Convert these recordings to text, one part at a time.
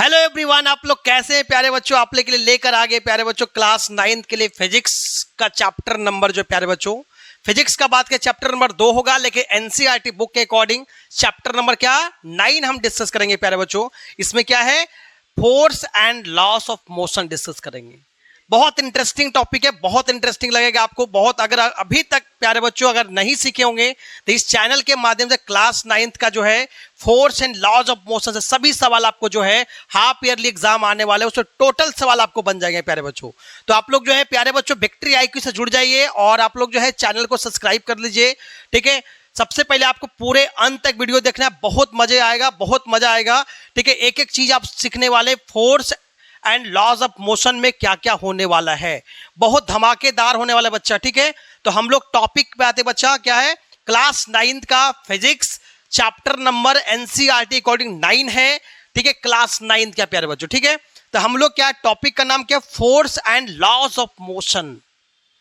Hello everyone, आप लोग कैसे हैं प्यारे बच्चों। आप लोग के लिए लेकर आ गए प्यारे बच्चों क्लास 9 के लिए फिजिक्स का चैप्टर नंबर जो प्यारे बच्चों फिजिक्स का बात के चैप्टर नंबर 2 होगा, लेकिन एनसीईआरटी बुक के अकॉर्डिंग चैप्टर नंबर क्या 9 हम डिस्कस करेंगे प्यारे बच्चों। इसमें क्या है, force and laws of motion discuss करेंगे। बहुत इंटरेस्टिंग टॉपिक है, बहुत इंटरेस्टिंग लगेगा आपको बहुत। अगर अभी तक प्यारे बच्चों अगर नहीं सीखे होंगे तो इस चैनल के माध्यम से क्लास 9 का जो है force and laws of motion से सभी सवाल आपको जो है हाफ ईयरली एग्जाम आने वाले उससे टोटल सवाल आपको बन जाएंगे प्यारे बच्चों। तो आप लोग जो है प्यारे बच्चों विक्ट्री IQ से जुड़ जाइए और आप लोग जो है चैनल को सब्सक्राइब कर लीजिए, ठीक है। सबसे पहले आपको पूरे अंत तक वीडियो देखना है, बहुत मजे आएगा, बहुत मजा आएगा, ठीक है। एक एक चीज आप सीखने वाले, force and laws of motion में क्या क्या होने वाला है, बहुत धमाकेदार होने वाला बच्चा, ठीक है। तो हम लोग टॉपिक पे आते बच्चा, क्या है क्लास 9 का physics chapter number NCERT according 9 है, ठीक है। क्लास 9 क्या प्यारे बच्चों, ठीक है। तो हम लोग क्या टॉपिक का नाम क्या, force and laws of motion,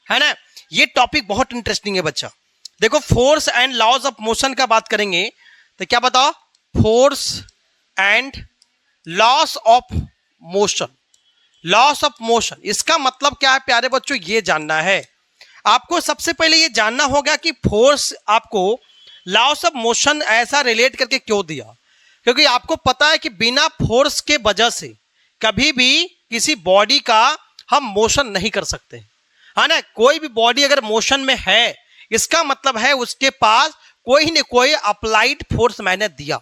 है ना। ये टॉपिक बहुत इंटरेस्टिंग है बच्चा। देखो force and laws of motion का बात करेंगे तो क्या बताओ, force and laws of motion, laws of motion इसका मतलब क्या है प्यारे बच्चों, ये जानना है आपको। सबसे पहले ये जानना होगा कि फोर्स आपको लॉस ऑफ मोशन ऐसा रिलेट करके क्यों दिया, क्योंकि आपको पता है कि बिना फोर्स के वजह से कभी भी किसी बॉडी का हम मोशन नहीं कर सकते, है ना। कोई भी बॉडी अगर मोशन में है इसका मतलब है उसके पास कोई न कोई अप्लाइड फोर्स मैंने दिया,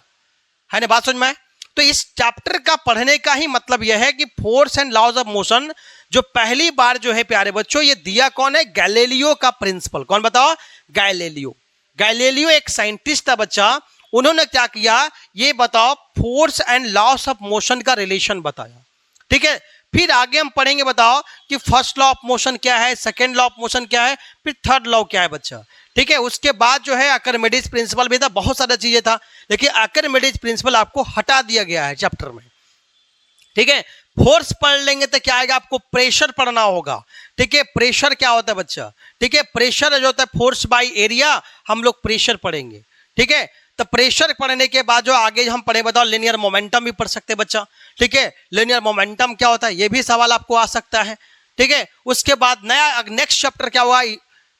है ना। बात समझ में। तो इस चैप्टर का पढ़ने का ही मतलब यह है कि force and laws of motion जो पहली बार जो है प्यारे बच्चों ये दिया कौन है, गैलीलियो का प्रिंसिपल। कौन बताओ, गैलीलियो। गैलीलियो एक साइंटिस्ट था बच्चा, उन्होंने क्या किया ये बताओ, force and laws of motion का रिलेशन बताया, ठीक है। फिर आगे हम पढ़ेंगे बताओ कि फर्स्ट लॉ ऑफ मोशन क्या है, सेकेंड लॉ ऑफ मोशन क्या है, फिर थर्ड लॉ क्या है बच्चा, ठीक है। उसके बाद जो है आर्किमिडीज प्रिंसिपल भी था, बहुत सारी चीजें था, लेकिन आर्किमिडीज प्रिंसिपल आपको हटा दिया गया है चैप्टर में, ठीक है। फोर्स पढ़ लेंगे तो क्या आएगा, आपको प्रेशर पढ़ना होगा, ठीक है। प्रेशर क्या होता है बच्चा, ठीक है। प्रेशर जो होता है फोर्स बाय एरिया, हम लोग प्रेशर पढ़ेंगे, ठीक है। तो प्रेशर पढ़ने के बाद जो आगे हम पढ़े बताओ, लिनियर मोमेंटम भी पढ़ सकते हैं बच्चा, ठीक है। लिनियर मोमेंटम क्या होता है ये भी सवाल आपको आ सकता है, ठीक है। उसके बाद नया नेक्स्ट चैप्टर क्या हुआ,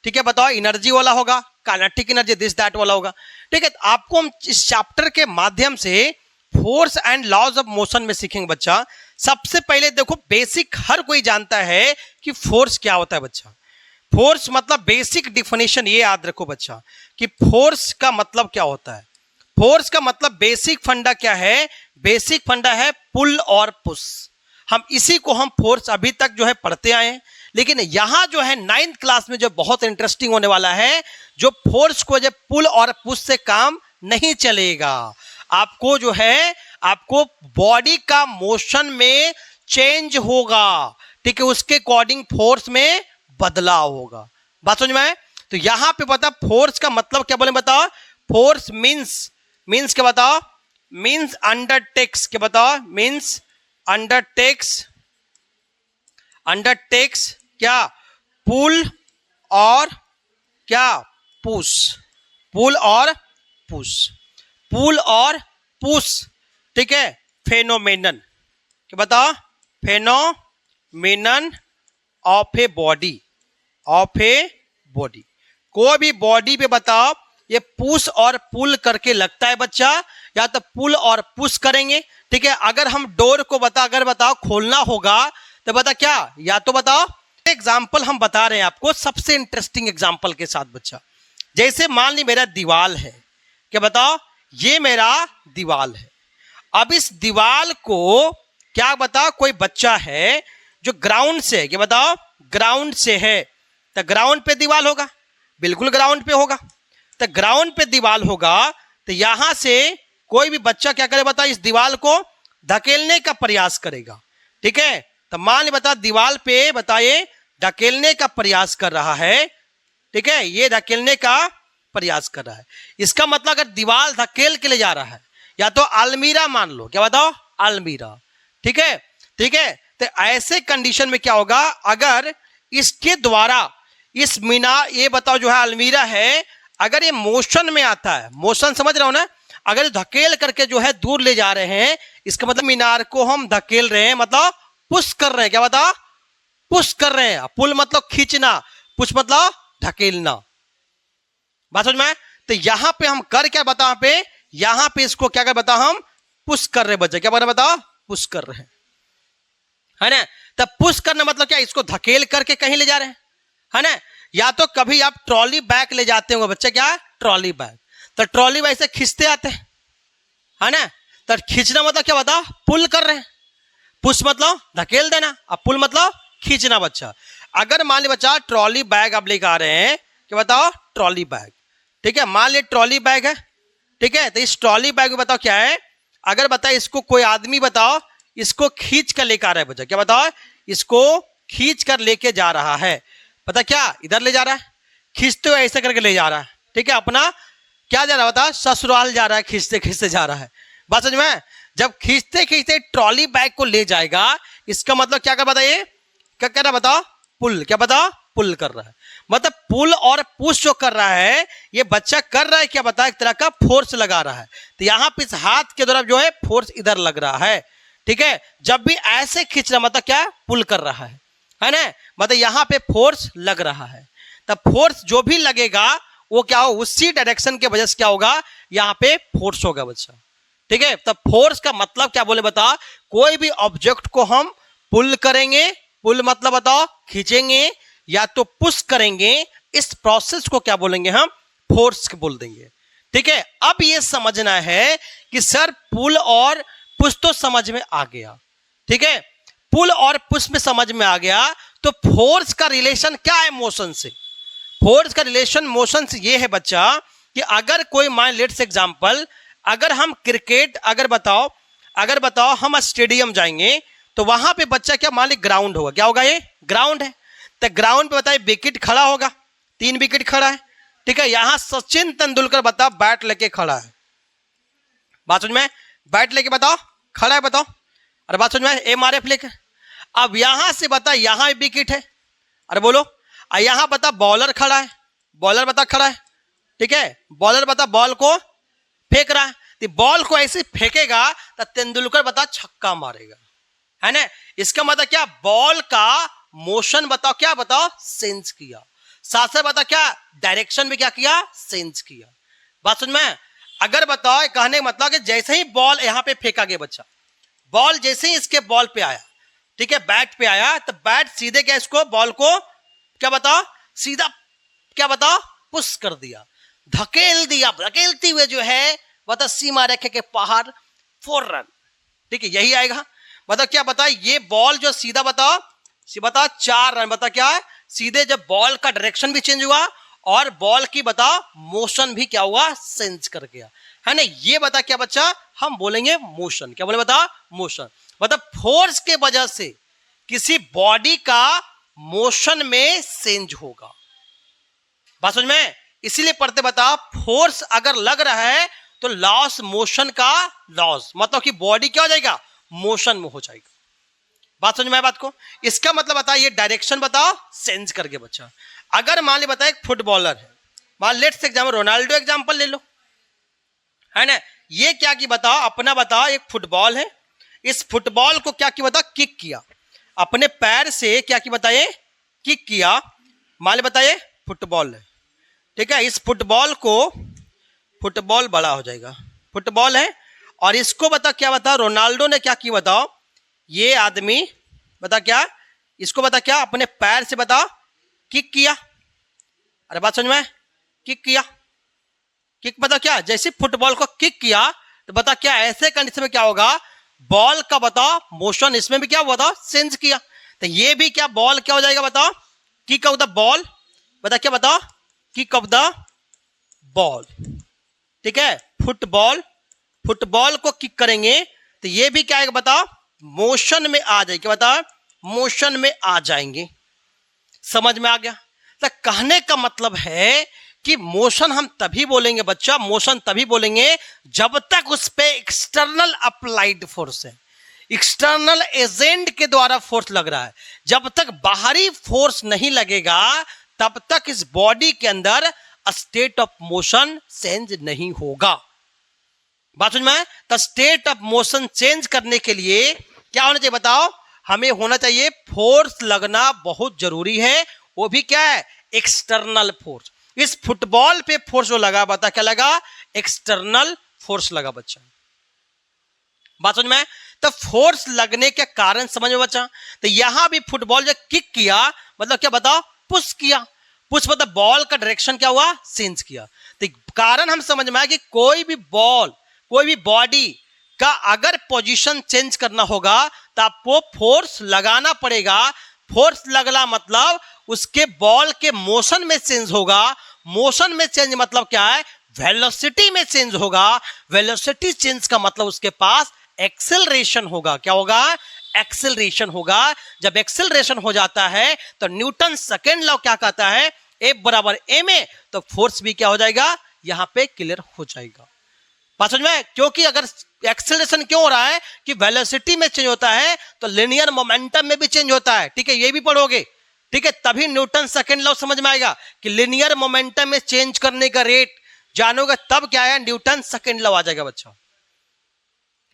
ठीक है, बताओ एनर्जी वाला होगा, काइनेटिक एनर्जी दिस दैट वाला होगा, ठीक है। आपको हम इस चैप्टर के माध्यम से force and laws of motion में सीखेंगे बच्चा। सबसे पहले देखो बेसिक हर कोई जानता है कि फोर्स क्या होता है बच्चा। फोर्स मतलब बेसिक डिफिनेशन ये याद रखो बच्चा कि फोर्स का मतलब क्या होता है। फोर्स का मतलब बेसिक फंडा क्या है, बेसिक फंडा है पुल और पुश। हम इसी को हम फोर्स अभी तक जो है पढ़ते आए हैं, लेकिन यहां जो है 9th क्लास में जो बहुत इंटरेस्टिंग होने वाला है, जो फोर्स को जो पुल और पुश से काम नहीं चलेगा। आपको जो है आपको बॉडी का मोशन में चेंज होगा, ठीक है, उसके अकॉर्डिंग फोर्स में बदलाव होगा। बात समझ में आए। तो यहां पे बता फोर्स का मतलब क्या बोले बताओ, फोर्स मीन्स क्या बताओ, मीन्स अंडरटेक्स, क्या बताओ, मीन्स अंडरटेक्स क्या, पुल और क्या, पुश, पुल और पुश, पुल और पुश, ठीक है। फेनोमेनन क्या बताओ, phenomenon of a body, of a body. कोई भी बॉडी पे बताओ ये पुश और पुल करके लगता है बच्चा, या तो पुल और पुश करेंगे, ठीक है। अगर हम डोर को अगर बताओ खोलना होगा तो बता क्या, या तो बताओ एग्जाम्पल हम बता रहे हैं आपको सबसे इंटरेस्टिंग एग्जाम्पल के साथ बच्चा। जैसे मान ली मेरा दीवाल है, क्या बताओ, ये मेरा दीवाल है। अब इस दीवाल को क्या बताओ, कोई बच्चा है जो ग्राउंड से, क्या बताओ, ग्राउंड से है, तो ग्राउंड पे दीवाल होगा, बिल्कुल ग्राउंड पे होगा। तो ग्राउंड पे दीवाल होगा तो यहां से कोई भी बच्चा क्या करे बता, इस दीवाल को धकेलने का प्रयास करेगा, ठीक है। तो मान ली बता दीवाल पे बताइए धकेलने का प्रयास कर रहा है, ठीक है, ये धकेलने का प्रयास कर रहा है। इसका मतलब अगर दीवार धकेल के ले जा रहा है, या तो अलमीरा मान लो, क्या बताओ, अलमीरा, ठीक है, ठीक है। तो ऐसे कंडीशन में क्या होगा, अगर इसके द्वारा इस मीना ये बताओ जो है अलमीरा है, अगर ये मोशन में आता है, मोशन समझ रहे हो ना, अगर धकेल करके जो है दूर ले जा रहे हैं, इसका मतलब मीनार को हम धकेल रहे हैं, मतलब पुश कर रहे हैं। क्या बता, पुश कर रहे हैं। पुल मतलब खींचना, पुश मतलब धकेलना। बात समझ में? तो यहां पे हम कर क्या बता, यहां पे इसको क्या कर बता, हम पुश कर रहे बच्चे। क्या बता, पुश कर रहे हैं, है ना। तब पुश करना मतलब क्या, इसको धकेल करके कहीं ले जा रहे हैं, है ना। या तो कभी आप ट्रॉली बैग ले जाते होंगे बच्चे, क्या ट्रॉली बैग, तो ट्रॉली बैग से खींचते आते हैं, है ना। तो खींचना मतलब क्या बता, पुल कर रहे हैं। पुश मतलब धकेल देना, अब पुल मतलब खींचना बच्चा। अगर मान ली बच्चा ट्रॉली बैग आप लेकर आ रहे हैं, क्या बताओ, ट्रॉली बैग, ठीक है। मान ली ट्रॉली बैग है, ठीक है। तो इस ट्रॉली बैग में बताओ क्या है, अगर बताओ इसको कोई आदमी बताओ इसको खींच कर लेकर आ रहा है बच्चा, क्या बताओ, इसको खींच कर लेके जा रहा है। पता क्या, इधर ले जा रहा है, खींचते हुए ऐसे करके ले जा रहा है, ठीक है। अपना क्या जा रहा है बता, ससुराल जा रहा है, खींचते खींचते जा रहा है। बात समझ में? जब खींचते खींचते ट्रॉली बैग को ले जाएगा, इसका मतलब क्या कर बताइए, क्या कर रहा है बताओ, पुल। क्या बता, पुल कर रहा है। मतलब पुल और पुश जो कर रहा है, ये बच्चा कर रहा है क्या बता, एक तरह का फोर्स लगा रहा है। तो यहाँ पे इस हाथ के द्वारा जो है फोर्स इधर लग रहा है, ठीक है। जब भी ऐसे खींच रहा मतलब क्या, पुल कर रहा है ना। मतलब यहाँ पे फोर्स लग रहा है। तब फोर्स जो भी लगेगा वो क्या हो, उसी डायरेक्शन के वजह से क्या होगा, यहाँ पे फोर्स होगा बच्चा, ठीक है। तब फोर्स का मतलब क्या बोले बता, कोई भी ऑब्जेक्ट को हम पुल करेंगे, पुल मतलब बताओ खींचेंगे, या तो पुश करेंगे, इस प्रोसेस को क्या बोलेंगे हम, फोर्स बोल देंगे, ठीक है। अब ये समझना है कि सर पुल और पुश तो समझ में आ गया, ठीक है। पुल और पुश में समझ में आ गया, तो फोर्स का रिलेशन क्या है मोशन से। फोर्स का रिलेशन मोशन से ये है बच्चा कि अगर कोई मान लेट्स एग्जांपल, अगर हम क्रिकेट अगर बताओ हम स्टेडियम जाएंगे, तो वहां पे बच्चा क्या मान ली ग्राउंड होगा, क्या होगा, ये ग्राउंड है। तो ग्राउंड पे बताइए विकेट खड़ा होगा, 3 विकेट खड़ा है, ठीक है। यहां सचिन तेंदुलकर बताओ बैट लेके खड़ा है, बात समझ में, बैट लेके बताओ खड़ा है, बताओ, अरे बात समझ में, MRF लेके। अब यहां से बता, यहां विकेट है, अरे बोलो, यहां बता बॉलर खड़ा है, बॉलर बता खड़ा है, ठीक है। बॉलर बता बॉल को फेंक रहा है, तो बॉल को ऐसे फेंकेगा तो तेंदुलकर बता छक्का मारेगा, है ना। इसका मतलब क्या, बॉल का मोशन बताओ, क्या बताओ, सेंस किया, साथ साथ बताओ क्या डायरेक्शन में क्या किया, सेंस किया। बात समझ में? अगर बताओ कहने का मतलब कि जैसे ही बॉल यहां पे फेंका गया बच्चा, बॉल जैसे ही इसके बॉल पे आया, ठीक है, बैट पे आया, तो बैट सीधे क्या इसको बॉल को क्या बताओ, सीधा क्या बताओ, पुश कर दिया, धकेल दिया, धकेलते हुए जो है बता सीमा रेखा के बाहर 4 रन, ठीक है, यही आएगा। मतलब क्या बता, ये बॉल जो सीधा बताओ 4 रन, बता क्या है, सीधे जब बॉल का डायरेक्शन भी चेंज हुआ और बॉल की बताओ मोशन भी क्या हुआ, सेंस कर गया, है ना। ये बता क्या बच्चा, हम बोलेंगे मोशन, क्या बोले बता, मोशन। मतलब फोर्स के वजह से किसी बॉडी का मोशन में चेंज होगा, बात समझ में। इसीलिए पढ़ते बता, फोर्स अगर लग रहा है तो लॉस मोशन का लॉस, मतलब कि बॉडी क्या हो जाएगा, मोशन में हो जाएगा। बात समझ में बात को, इसका मतलब बता, ये डायरेक्शन बताओ सेंस करके बच्चा। अगर मान ले बता एक फुटबॉलर है, मान लेट्स एग्जाम्पल रोनाल्डो एग्जाम्पल ले लो, है ना। ये क्या की बताओ, अपना बताओ एक फुटबॉल है, इस फुटबॉल को क्या की बताओ, किक किया, अपने पैर से क्या की बताइए, किक किया, मान ले बताइए फुटबॉल है, ठीक है। इस फुटबॉल को, फुटबॉल बड़ा हो जाएगा, फुटबॉल है, और इसको बता क्या बता, रोनाल्डो ने क्या की बताओ, ये आदमी बता क्या, इसको बता क्या, अपने पैर से बता किक किया, अरे बात समझ में, किक किया, किक बता क्या, जैसे फुटबॉल को किक किया तो बता क्या, ऐसे कंडीशन में क्या होगा, बॉल का बताओ मोशन इसमें भी क्या हुआ था, सेंस किया। तो ये भी क्या बॉल क्या हो जाएगा बताओ, किक ऑफ द बॉल, बता क्या बताओ, किक ऑफ द बॉल, ठीक है। फुटबॉल, फुटबॉल को किक करेंगे तो ये भी क्या है बताओ, मोशन में आ जाएगी, क्या बताओ, मोशन में आ जाएंगे। समझ में आ गया? तो कहने का मतलब है कि मोशन हम तभी बोलेंगे बच्चा, मोशन तभी बोलेंगे जब तक उस पे एक्सटर्नल अप्लाइड फोर्स है, एक्सटर्नल एजेंट के द्वारा फोर्स लग रहा है। जब तक बाहरी फोर्स नहीं लगेगा तब तक इस बॉडी के अंदर स्टेट ऑफ मोशन चेंज नहीं होगा। बात समझ में? तो स्टेट ऑफ मोशन चेंज करने के लिए क्या होना चाहिए बताओ? हमें होना चाहिए फोर्स लगना बहुत जरूरी है। वो भी क्या है? External force. इस फुटबॉल पे फोर्स जो लगा बता क्या लगा? एक्सटर्नल फोर्स लगा बच्चा। बात समझ में? तो फोर्स लगने के कारण समझ में बच्चा? तो यहां भी फुटबॉल जो किक किया मतलब क्या बताओ? पुश किया। पुश मतलब बॉल का डायरेक्शन क्या हुआ? चेंज किया। तो कारण हम समझ में आया कि कोई भी बॉल, कोई भी बॉडी का अगर पोजीशन चेंज करना होगा तो आपको फोर्स लगाना पड़ेगा। फोर्स लगना मतलब उसके बॉल के मोशन में चेंज होगा। मोशन में चेंज मतलब क्या है? वेलोसिटी में चेंज होगा। वेलोसिटी चेंज का मतलब उसके पास एक्सेलरेशन होगा। क्या होगा? एक्सेलरेशन होगा। जब एक्सेलरेशन हो जाता है तो न्यूटन सेकेंड लॉ क्या कहता है? F बराबर m है। तो फोर्स भी क्या हो जाएगा? यहां पे क्लियर हो जाएगा। बात समझ में? क्योंकि अगर एक्सेलरेशन क्यों हो रहा है कि वेलोसिटी में चेंज होता है तो लिनियर मोमेंटम में भी चेंज होता है। ठीक है, ये भी पढ़ोगे। ठीक है, तभी न्यूटन सेकेंड लॉ समझ में आएगा कि लिनियर मोमेंटम में चेंज करने का रेट जानोगे तब क्या है? न्यूटन सेकेंड लॉ आ जाएगा बच्चा।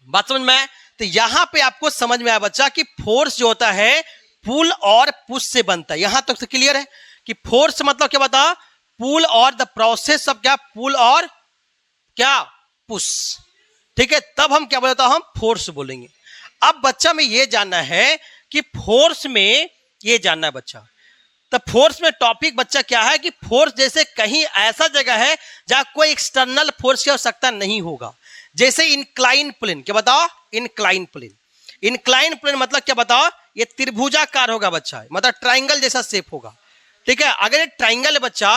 बात समझ में? तो यहां पे आपको समझ में आया बच्चा कि फोर्स जो होता है पुल और पुश से बनता है। यहां तक तो क्लियर है कि फोर्स मतलब क्या बता? पुल और द प्रोसेस ऑफ क्या? पुल और क्या? पुश। ठीक है, तब हम क्या बोलते हैं? हम फोर्स बोलेंगे। अब बच्चा में ये जानना है कि फोर्स में ये जानना है बच्चा, तो फोर्स में टॉपिक बच्चा क्या है कि फोर्स जैसे कहीं ऐसा जगह है जहां कोई एक्सटर्नल फोर्स की आवश्यकता नहीं होगा। जैसे इनक्लाइन प्लेन। क्या बताओ? Incline plane. इनक्लाइन प्लेन मतलब क्या बताओ? ये त्रिभुजाकार होगा बच्चा, मतलब ट्राइंगल जैसा शेप होगा। ठीक है, अगर ये ट्राइंगल है बच्चा,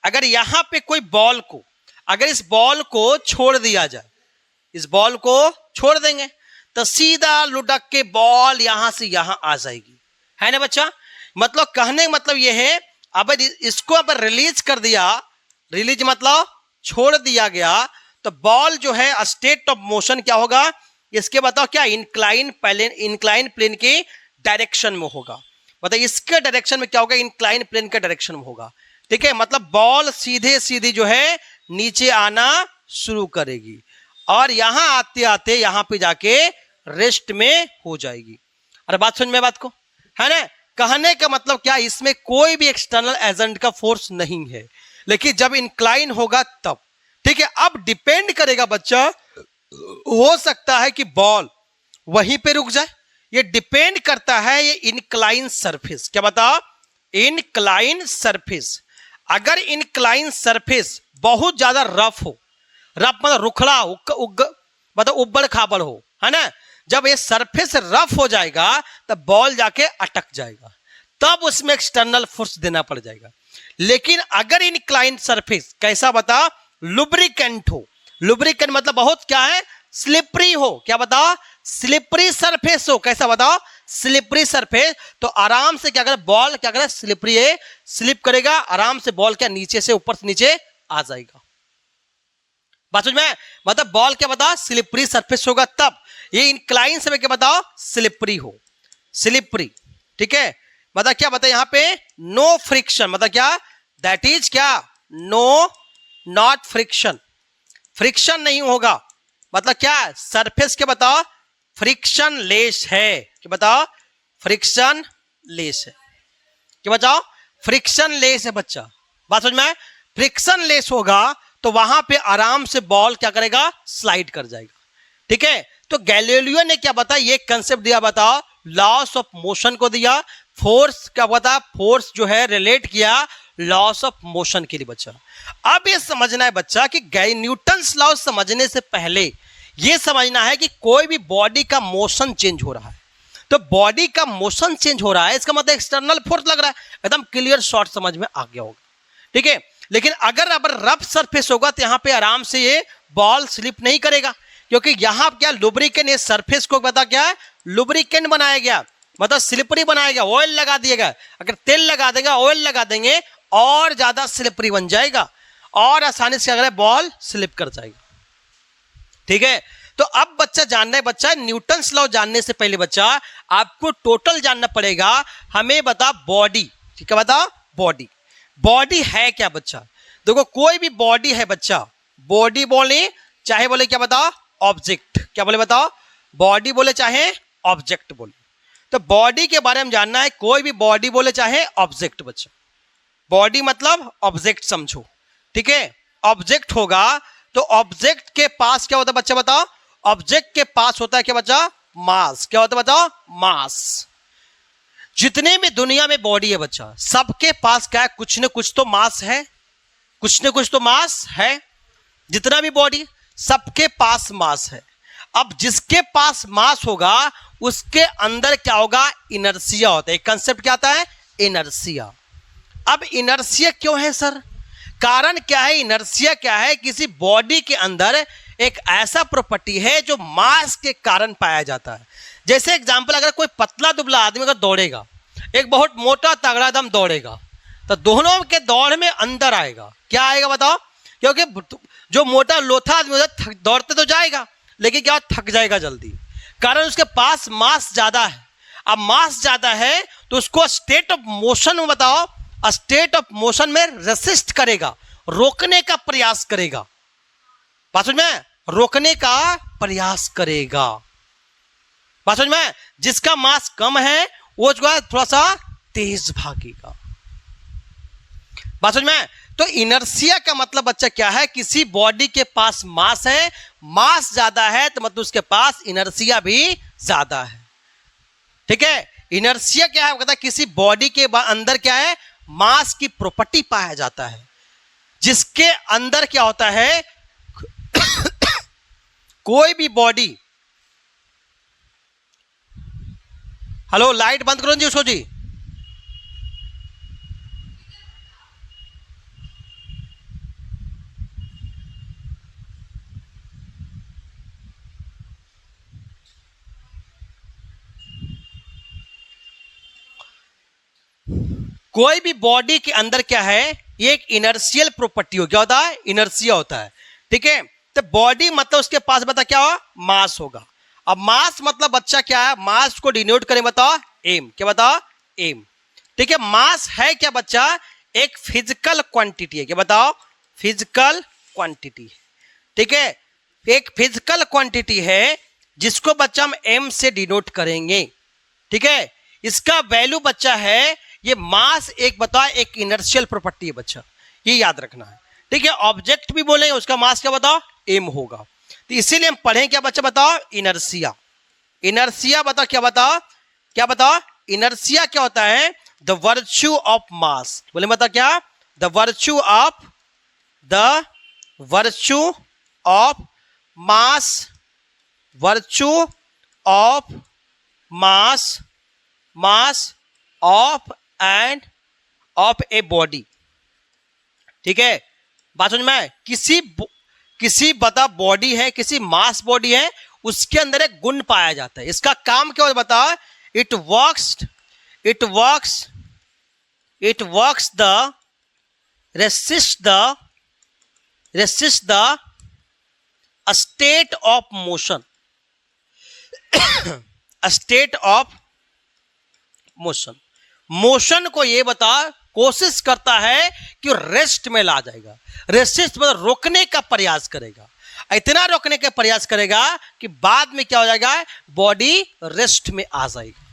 अगर यहां पे कोई बॉल को, अगर इस बॉल को छोड़ दिया जाए, इस बॉल को छोड़ देंगे तो सीधा लुढ़क के बॉल यहां से यहां आ जाएगी, है ना बच्चा? मतलब कहने का मतलब यह है, अब इसको अब रिलीज कर दिया, रिलीज मतलब छोड़ दिया गया, तो बॉल जो है स्टेट ऑफ मोशन क्या होगा? इसके बताओ क्या? इंक्लाइन प्लेन के डायरेक्शन में होगा। मतलब इसके डायरेक्शन में क्या होगा? इंक्लाइन प्लेन के डायरेक्शन में होगा। ठीक है, मतलब बॉल सीधे सीधे जो है नीचे आना शुरू करेगी और यहां आते आते यहां पे जाके रेस्ट में हो जाएगी। अरे बात समझ में बात को, है ना? कहने का मतलब क्या? इसमें कोई भी एक्सटर्नल एजेंट का फोर्स नहीं है, लेकिन जब इंक्लाइन होगा तब। ठीक है, अब डिपेंड करेगा बच्चा, हो सकता है कि बॉल वहीं पे रुक जाए। ये डिपेंड करता है ये इनक्लाइन सरफेस। क्या बताओ? Incline surface. अगर इनक्लाइन सरफेस बहुत ज्यादा रफ हो, रफ मतलब रुखड़ा मतलब उबड़ खाबड़ हो, है ना? जब ये सरफेस रफ हो जाएगा तब बॉल जाके अटक जाएगा, तब उसमें एक्सटर्नल फोर्स देना पड़ जाएगा। लेकिन अगर इनक्लाइन सरफेस कैसा बता? लुब्रिकेंट हो। लुब्रिकेंट मतलब बहुत क्या है? स्लिपरी हो। क्या बताओ? स्लिपरी सरफेस हो। कैसा बताओ? Slippery surface. तो आराम से क्या करे? बॉल क्या करे? स्लिपरी है, स्लिप करेगा आराम से, बॉल क्या नीचे से ऊपर से नीचे आ जाएगा। बात समझ में? मतलब बॉल क्या बताओ? स्लिपरी सरफेस होगा तब। ये इंक्लाइन से क्या बताओ? स्लिपरी हो, स्लिपरी। ठीक है, मतलब क्या बताओ? यहां पे नो फ्रिक्शन, मतलब क्या? दैट इज क्या? नो नॉट फ्रिक्शन, फ्रिक्शन नहीं होगा। मतलब क्या? सरफेस क्या बताओ? फ्रिक्शन लेस है। क्या बताओ? फ्रिक्शन लेस है। क्या बताओ? फ्रिक्शन लेस है बच्चा। बात समझ में? फ्रिक्शन लेस होगा तो वहां पे आराम से बॉल क्या करेगा? स्लाइड कर जाएगा। ठीक है, तो गैलीलियो ने क्या बताया? ये कंसेप्ट दिया, बताओ, लॉस ऑफ मोशन को दिया। फोर्स क्या बता? फोर्स जो है रिलेट किया लॉस ऑफ मोशन के लिए बच्चा। अब ये समझना है बच्चा कि न्यूटन्स लॉ समझने से पहले ये समझना है कि कोई भी बॉडी का मोशन चेंज हो रहा है, तो बॉडी का मोशन चेंज हो रहा है इसका मतलब एक्सटर्नल फोर्स लग रहा है। एकदम क्लियर शॉर्ट समझ में आ गया होगा। ठीक है, लेकिन अगर अब रफ सरफेस होगा तो यहां पे आराम से ये बॉल स्लिप नहीं करेगा, क्योंकि यहां क्या? लुब्रिकेंट, ये सरफेस को बता क्या है? लुब्रिकेंट बनाया गया, मतलब स्लिपरी बनाया गया। ऑयल लगा दिएगा, अगर तेल लगा देगा, ऑयल लगा देंगे और ज्यादा स्लिपरी बन जाएगा और आसानी से अगर बॉल स्लिप कर जाएगा। ठीक है, तो अब बच्चा जानना है, बच्चा न्यूटन्स लॉ जानने से पहले बच्चा आपको टोटल जानना पड़ेगा। हमें बता बॉडी, ठीक है, बता बॉडी, बॉडी है क्या बच्चा? देखो कोई भी बॉडी है बच्चा, बॉडी बोले चाहे बोले क्या बता? ऑब्जेक्ट। क्या बोले बताओ, बॉडी बोले चाहे ऑब्जेक्ट बोले। तो बॉडी के बारे में जानना है, कोई भी बॉडी बोले चाहे ऑब्जेक्ट बच्चा, बॉडी मतलब ऑब्जेक्ट समझो, ठीक है। ऑब्जेक्ट होगा तो ऑब्जेक्ट के पास क्या होता है बच्चा बताओ, ऑब्जेक्ट के पास होता है क्या बच्चा, मास। क्या होता है बताओ, मास। जितने भी दुनिया में बॉडी है बच्चा, सबके पास क्या है, कुछ न कुछ तो मास है, कुछ न कुछ तो मास है। जितना भी बॉडी, सबके पास मास है। अब जिसके पास मास होगा उसके अंदर क्या होगा, इनर्शिया होता है। एक कंसेप्ट क्या आता है, इनर्शिया। अब इनर्शिया क्यों है सर, कारण क्या है, इनर्शिया क्या है, किसी बॉडी के अंदर एक ऐसा प्रॉपर्टी है जो मास के कारण पाया जाता है। जैसे एग्जांपल, अगर कोई पतला दुबला आदमी अगर दौड़ेगा, एक बहुत मोटा तगड़ा दम दौड़ेगा, तो दोनों के दौड़ में अंदर आएगा। क्या आएगा बताओ, क्योंकि जो मोटा लोथा आदमी उधर दौड़ते तो जाएगा, लेकिन क्या थक जाएगा जल्दी, कारण उसके पास मास ज्यादा है। अब मास ज्यादा है तो उसको स्टेट ऑफ मोशन में बताओ, स्टेट ऑफ मोशन में रेसिस्ट करेगा, रोकने का प्रयास करेगा। बात समझ में, रोकने का प्रयास करेगा। बात समझ में, जिसका मास कम है वो जो है थोड़ा सा तेज भागेगा। बात समझ में। तो इनर्शिया का मतलब बच्चा क्या है, किसी बॉडी के पास मास है, मास ज्यादा है तो मतलब उसके पास इनर्शिया भी ज्यादा है, ठीक है। इनर्शिया क्या है, कहता है किसी बॉडी के अंदर क्या है, मास की प्रॉपर्टी पाया जाता है, जिसके अंदर क्या होता है कोई भी बॉडी, हेलो लाइट बंद करो जी उसको जी। कोई भी बॉडी के अंदर क्या है, ये एक इनर्शियल प्रॉपर्टी हो, क्या होता है, इनर्शिया होता है, ठीक है। तो बॉडी मतलब उसके पास बता क्या हो, मास होगा। अब मास मतलब बच्चा क्या है, मास को डिनोट करें बताओ एम। क्या बताओ, एम, ठीक है। मास है क्या बच्चा, एक फिजिकल क्वांटिटी है। क्या बताओ, फिजिकल क्वांटिटी, ठीक है। एक फिजिकल क्वांटिटी है जिसको बच्चा हम एम से डिनोट करेंगे, ठीक है। इसका वैल्यू बच्चा है, ये मास एक बताओ एक इनर्शियल प्रॉपर्टी है बच्चा, ये याद रखना है, ठीक है। ऑब्जेक्ट भी बोलेंगे उसका मास क्या बताओ, एम होगा। तो इसीलिए हम पढ़ें क्या बच्चा बताओ, इनर्शिया। इनर्शिया बताओ क्या बताओ, क्या बताओ, इनर्शिया क्या होता है, द वर्च्यू ऑफ मास। बोले बताओ क्या, the virtue of, the virtue of mass, virtue of mass, mass of end of a body, ठीक है। बात समझ में, किसी बता बॉडी है, किसी मास बॉडी है, उसके अंदर एक गुण पाया जाता है। इसका काम क्या होता है बता, it works the resist the state of motion, state of motion. Motion को ये बता, कोशिश करता है कि रेस्ट में ला जाएगा। रेसिस्ट मतलब रोकने का प्रयास करेगा, इतना रोकने का प्रयास करेगा कि बाद में क्या हो जाएगा, बॉडी रेस्ट में आ जाएगा।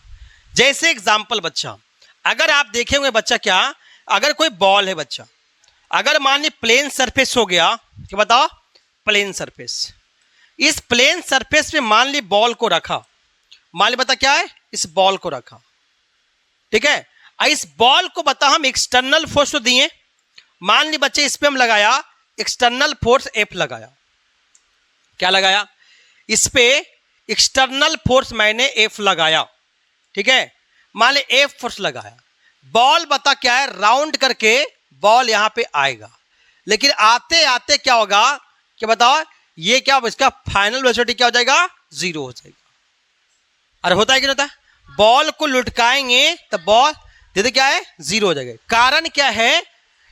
जैसे एग्जांपल बच्चा, अगर आप देखेंगे बच्चा क्या, अगर कोई बॉल है बच्चा, अगर मान ली प्लेन सरफेस हो गया, क्या बताओ, प्लेन सरफेस, इस प्लेन सरफेस में मान ली बॉल को रखा, मान ली बता क्या है, इस बॉल को रखा, ठीक है। इस बॉल को बता हम एक्सटर्नल फोर्स तो दिए, मान ली बच्चे इस पे हम लगाया एक्सटर्नल फोर्स एफ लगाया, क्या लगाया, इस पे एक्सटर्नल फोर्स मैंने एफ लगाया, ठीक है। मान ली एफ फोर्स लगाया, बॉल बता क्या है, राउंड करके बॉल यहां पे आएगा, लेकिन आते आते क्या होगा, क्या बताओ, ये क्या इसका फाइनल वेलोसिटी क्या हो जाएगा, 0 हो जाएगा। अरे होता है कि नहीं होता, बॉल को लुटकाएंगे तो बॉल दे क्या है, 0 हो जाएगा। कारण क्या है,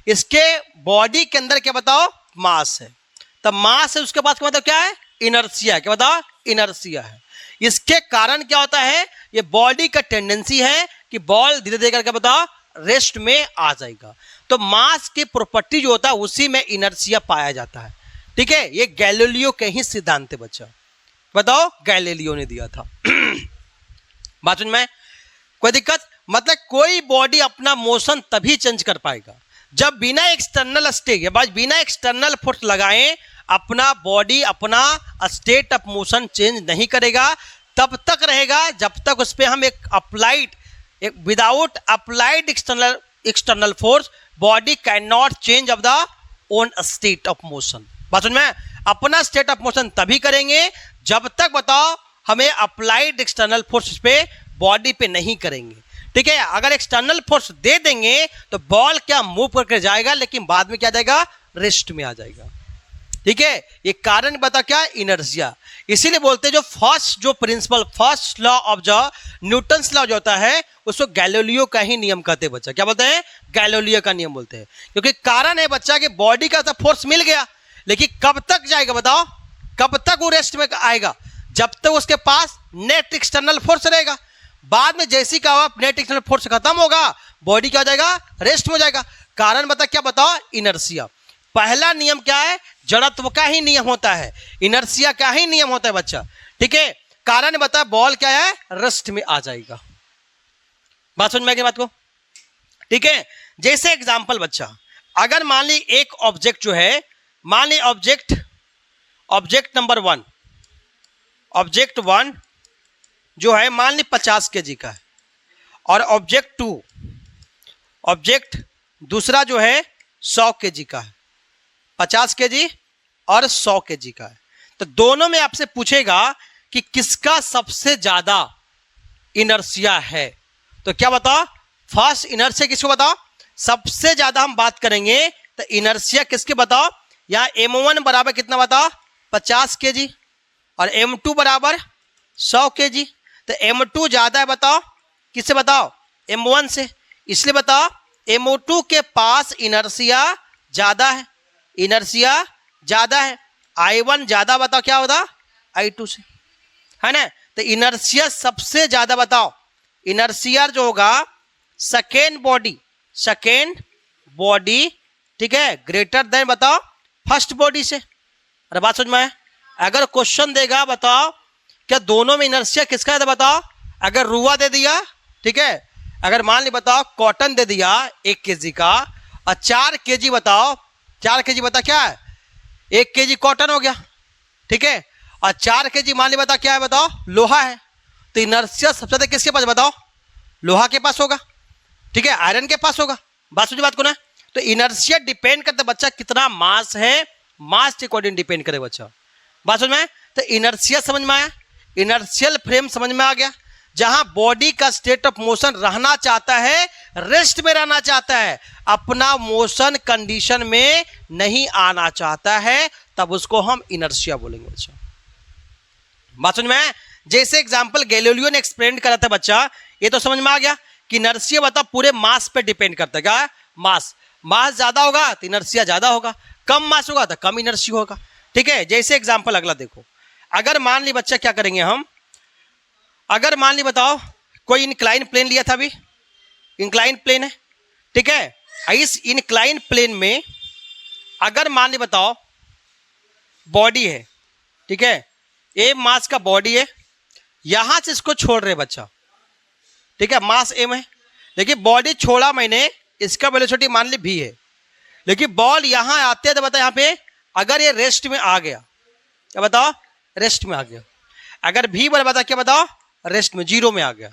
इसके बॉडी के अंदर क्या बताओ, मास है, तब मास है, उसके बाद क्या बताओ क्या है, इनर्शिया, क्या बताओ, इनर्शिया है। इसके कारण क्या होता है, ये बॉडी का टेंडेंसी है कि बॉल धीरे धीरे करके बताओ रेस्ट में आ जाएगा। तो मास की प्रॉपर्टी जो होता है उसी में इनर्शिया पाया जाता है, ठीक है। ये गैलीलियो के ही सिद्धांत है बच्चा, बताओ, गैलीलियो ने दिया था। बात समझ में? कोई दिक्कत? मतलब कोई बॉडी अपना मोशन तभी चेंज कर पाएगा जब बिना एक्सटर्नल स्टेट या बिना एक्सटर्नल फोर्स लगाए अपना बॉडी अपना स्टेट ऑफ मोशन चेंज नहीं करेगा। तब तक रहेगा जब तक उस पर हम एक without applied external force body can not change of the own state of motion. बात समझ में? अपना स्टेट ऑफ मोशन तभी करेंगे जब तक बताओ हमें अप्लाइड एक्सटर्नल फोर्स पे बॉडी पे नहीं करेंगे। ठीक है, अगर एक्सटर्नल फोर्स दे देंगे तो बॉल क्या मूव करके जाएगा, लेकिन बाद में क्या जाएगा, रेस्ट में आ जाएगा। ठीक है, ये कारण बता क्या, इनर्शिया। इसीलिए बोलते हैं जो first law of the Newton's law जो होता है उसको गैलीलियो का ही नियम कहते हैं बच्चा। क्या बोलते हैं? गैलीलियो का नियम बोलते हैं। क्योंकि कारण है बच्चा कि बॉडी का तो फोर्स मिल गया, लेकिन कब तक जाएगा बताओ, कब तक वो रेस्ट में आएगा? जब तक उसके पास नेट एक्सटर्नल फोर्स रहेगा। बाद में जैसी का नेट एक्सटर्नल फोर्स खत्म होगा बॉडी क्या हो जाएगा, रेस्ट में हो जाएगा। कारण बता क्या, बताओ, इनर्शिया। पहला नियम क्या है, जड़त्व का ही नियम होता है, इनर्शिया का ही नियम होता है बच्चा। ठीक है, कारण बता बॉल क्या है, रेस्ट में आ जाएगा। बात समझ में आई बात को? ठीक है, जैसे एग्जांपल बच्चा, अगर मान ली एक ऑब्जेक्ट जो है, मान ली ऑब्जेक्ट नंबर 1, ऑब्जेक्ट 1 जो है मान ली 50 केजी का है, और ऑब्जेक्ट दूसरा जो है 100 केजी का है, 50 केजी और 100 केजी का है। तो दोनों में आपसे पूछेगा कि किसका सबसे ज्यादा इनर्शिया है। तो क्या बताओ, फर्स्ट इनर्शिया किसको बताओ, सबसे ज्यादा हम बात करेंगे तो इनर्शिया किसके बताओ। यहाँ m1 बराबर कितना बताओ, 50 केजी, और m2 बराबर 100 केजी। तो m2 ज्यादा है बताओ, किससे बताओ, m1 से। इसलिए बताओ m2 के पास इनर्शिया ज्यादा है, इनर्शिया ज्यादा है। I1 ज्यादा बताओ क्या होता, I2 से, है ना। तो इनर्शिया सबसे ज्यादा बताओ, इनर्शिया जो होगा सेकेंड बॉडी, ठीक है, ग्रेटर देन बताओ फर्स्ट बॉडी से। अरे बात समझ में आया? अगर क्वेश्चन देगा बताओ क्या दोनों में इनर्शिया किसका है तो बताओ। अगर रुआ दे दिया, ठीक है, अगर मान ली बताओ कॉटन दे दिया 1 केजी का, और 4 केजी बताओ, 4 केजी बता क्या है, 1 केजी कॉटन हो गया, ठीक है, और 4 केजी मान ली बता क्या है बताओ, लोहा है। तो इनर्शिया सबसे ज्यादा किसके पास बताओ, लोहा के पास होगा, ठीक है, आयरन के पास होगा। बात समझी बात को ना। तो इनर्शिया डिपेंड करता है बच्चा कितना मास है, मास के अकॉर्डिंग डिपेंड करे बच्चा। बात समझ में आया? तो इनर्शिया समझ में आया, इनर्शियल फ्रेम समझ में आ गया। जहां बॉडी का स्टेट ऑफ मोशन रहना चाहता है, रेस्ट में रहना चाहता है, अपना मोशन कंडीशन में नहीं आना चाहता है, तब उसको हम इनर्शिया बोलेंगे बच्चा। बात समझ में आया? जैसे एग्जांपल गैलीलियो ने एक्सप्लेन करा था बच्चा, ये तो समझ में आ गया कि इनर्शिया बता पूरे मास पे डिपेंड करता है। क्या? मास ज्यादा होगा तो इनर्शिया ज्यादा होगा, कम मास होगा तो कम इनर्शिया होगा। ठीक है, जैसे एग्जांपल अगला देखो, अगर मान ली बच्चा क्या करेंगे हम, अगर मान ली बताओ कोई इंक्लाइन प्लेन लिया था, अभी इंक्लाइन प्लेन है, ठीक है, इस इंक्लाइन प्लेन में अगर मान ली बताओ बॉडी है, ठीक है, ए मास का बॉडी है, यहां से इसको छोड़ रहे बच्चा, ठीक है, मास एम है, लेकिन बॉडी छोड़ा मैंने, इसका वेलोसिटी मान ली v है, लेकिन बॉल यहां आते हैं तो बताओ यहाँ पे अगर ये रेस्ट में आ गया, क्या बताओ, रेस्ट में आ गया, अगर v बराबर बता क्या बताओ, रेस्ट में, 0 में आ गया,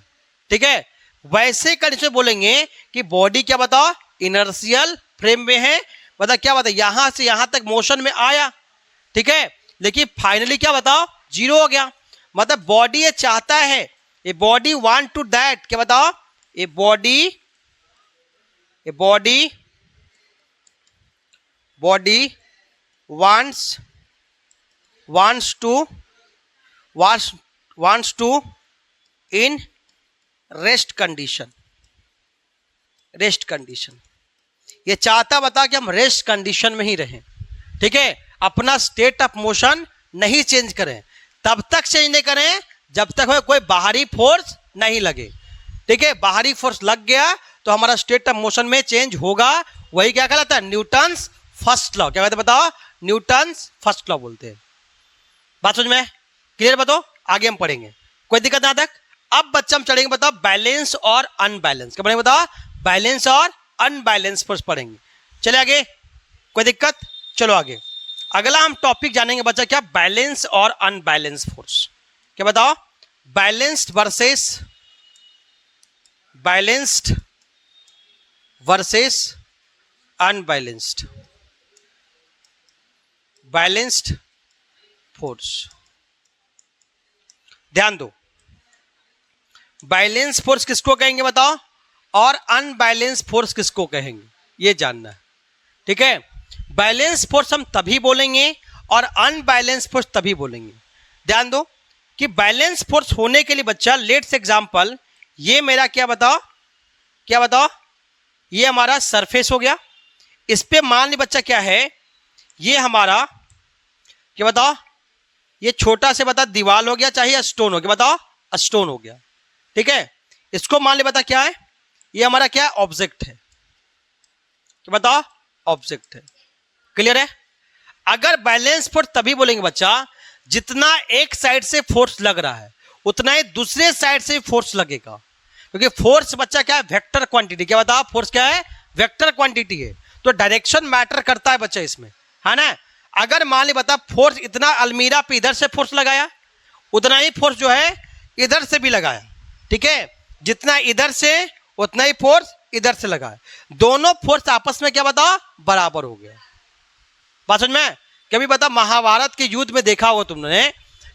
ठीक है, वैसे कंडीशन बोलेंगे कि बॉडी क्या बताओ, इनर्शियल फ्रेम में है, बता क्या बताओ, यहां से यहां तक मोशन में आया, ठीक है, लेकिन फाइनली क्या बताओ, 0 हो गया। मतलब बॉडी ये चाहता है, a body want to that, क्या बताओ, a body wants to in rest condition, ये चाहता बता कि हम रेस्ट कंडीशन में ही रहें, ठीक है, अपना स्टेट ऑफ मोशन नहीं चेंज करें, तब तक चेंज नहीं करें जब तक हमें कोई बाहरी फोर्स नहीं लगे, ठीक है, बाहरी फोर्स लग गया तो हमारा स्टेट ऑफ मोशन में चेंज होगा। वही क्या कहलाता है, न्यूटन्स फर्स्ट लॉ। क्या कहते हैं बताओ, न्यूटन्स फर्स्ट लॉ बोलते हैं। बात समझ में? क्लियर बताओ, आगे हम पढ़ेंगे, कोई दिक्कत ना तक। अब बच्चा हम चढ़ेंगे बताओ बैलेंस और अनबैलेंस, क्या पढ़ेंगे बताओ, बैलेंस और अनबैलेंस फोर्स पढ़ेंगे। चले आगे, कोई दिक्कत, चलो आगे। अगला हम टॉपिक जानेंगे बच्चा क्या, बैलेंस और अनबैलेंस फोर्स। क्या बताओ, balanced versus unbalanced, balanced force. ध्यान दो, बैलेंस फोर्स किसको कहेंगे बताओ, और अनबैलेंस फोर्स किसको कहेंगे, ये जानना है, ठीक है। बैलेंस फोर्स हम तभी बोलेंगे और अनबैलेंस फोर्स तभी बोलेंगे। ध्यान दो कि बैलेंस फोर्स होने के लिए बच्चा, लेट्स एग्जांपल, ये मेरा क्या बताओ, ये हमारा सरफेस हो गया, इस पे मान ली बच्चा क्या है, ये हमारा क्या बताओ, ये छोटा से बता दीवार हो गया, चाहे स्टोन हो गया, बताओ स्टोन हो गया, ठीक है। इसको मान ली बता क्या है, ये हमारा क्या है, ऑब्जेक्ट है, क्या बताओ, ऑब्जेक्ट है, क्लियर है। अगर बैलेंस फोर्स तभी बोलेंगे बच्चा, जितना एक साइड से फोर्स लग रहा है उतना ही दूसरे साइड से फोर्स लगेगा, क्योंकि फोर्स बच्चा क्या है, वेक्टर क्वांटिटी, क्या बताओ, फोर्स क्या है, वेक्टर क्वांटिटी है, तो डायरेक्शन मैटर करता है बच्चा इसमें, है ना। अगर मान ली बता फोर्स इतना अलमीरा पे इधर से फोर्स लगाया, उतना ही फोर्स जो है इधर से भी लगाया, ठीक है, जितना इधर से उतना ही फोर्स इधर से लगाया, दोनों फोर्स आपस में क्या बताओ, बराबर हो गया। बात समझ में, कभी बता महाभारत के युद्ध में देखा होगा तुमने,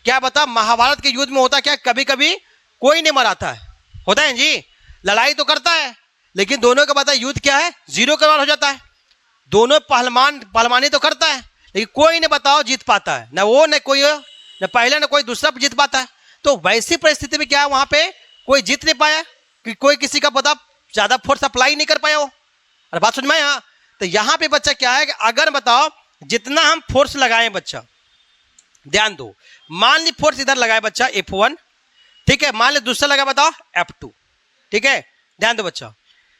क्या बता महाभारत के युद्ध में होता क्या, कभी कभी कोई नहीं मराता है, होता है जी, लड़ाई तो करता है, लेकिन दोनों का बता युद्ध क्या है, जीरो के बाद हो जाता है। दोनों पहलवानी तो करता है, लेकिन कोई ने बताओ जीत पाता है, ना वो न कोई, न पहले न कोई दूसरा जीत पाता है। तो वैसी परिस्थिति में क्या है, वहां पे कोई जीत नहीं पाया, कि कोई किसी का बता ज्यादा फोर्स अप्लाई नहीं कर पाया हो। अरे बात समझ में यहाँ, तो यहाँ पे बच्चा क्या है कि अगर बताओ जितना हम फोर्स लगाए बच्चा, ध्यान दो, मान ली फोर्स इधर लगाए बच्चा F1, ठीक है, मान ली दूसरा लगा बताओ F2, ठीक है। ध्यान दो बच्चा,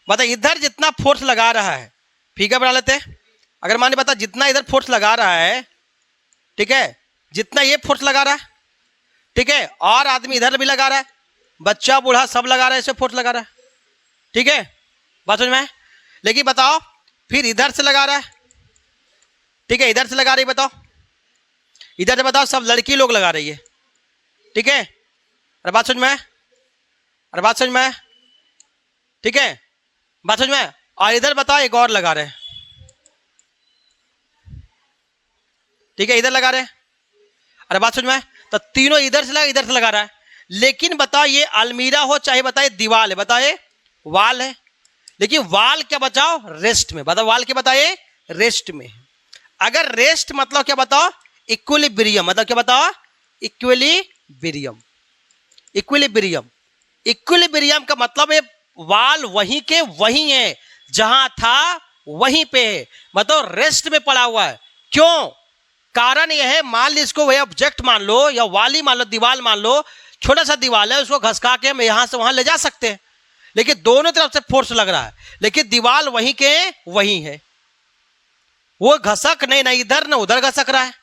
बता इधर जितना फोर्स लगा रहा है, फिगर बना लेते हैं, अगर मान ली बता जितना इधर फोर्स लगा रहा है, ठीक है, जितना ये फोर्स लगा रहा है, ठीक है, और आदमी इधर भी लगा रहा है, बच्चा बूढ़ा सब लगा रहा है, ऐसे फोर्स लगा रहा है, ठीक है, बात समझ में। लेकिन बताओ फिर इधर से लगा रहा है, ठीक है, इधर से लगा रही, बताओ इधर से बताओ सब लड़की लोग लगा रही है, ठीक है, अरे बात समझ में, अरे बात समझ में, ठीक है, बात समझ में। और इधर बताओ एक और लगा रहे हैं, ठीक है, इधर लगा रहे हैं, अरे बात समझ में, तो तीनों इधर से लगा रहा है। लेकिन बताओ ये अलमीरा हो चाहे बताए दीवार है, बताए वाल है, लेकिन वाल क्या बचाओ, रेस्ट में, बताओ वाल क्या बताए, रेस्ट में। अगर रेस्ट मतलब क्या बताओ, इक्विलिब्रियम, मतलब क्या बताओ, इक्विलिब्रियम, इक्विलिब्रियम का मतलब है वाल वहीं के वहीं है, जहां था वहीं पे है, मतलब रेस्ट में पड़ा हुआ है। क्यों, कारण यह है, मान ली इसको वही ऑब्जेक्ट मान लो या वाली मान लो, दीवार मान लो, छोटा सा दीवार है, उसको घसका के हम यहां से वहां ले जा सकते हैं, लेकिन दोनों तरफ से फोर्स लग रहा है, लेकिन दीवार वहीं के वहीं है, वो घसक नहीं, ना इधर ना उधर घसक रहा है,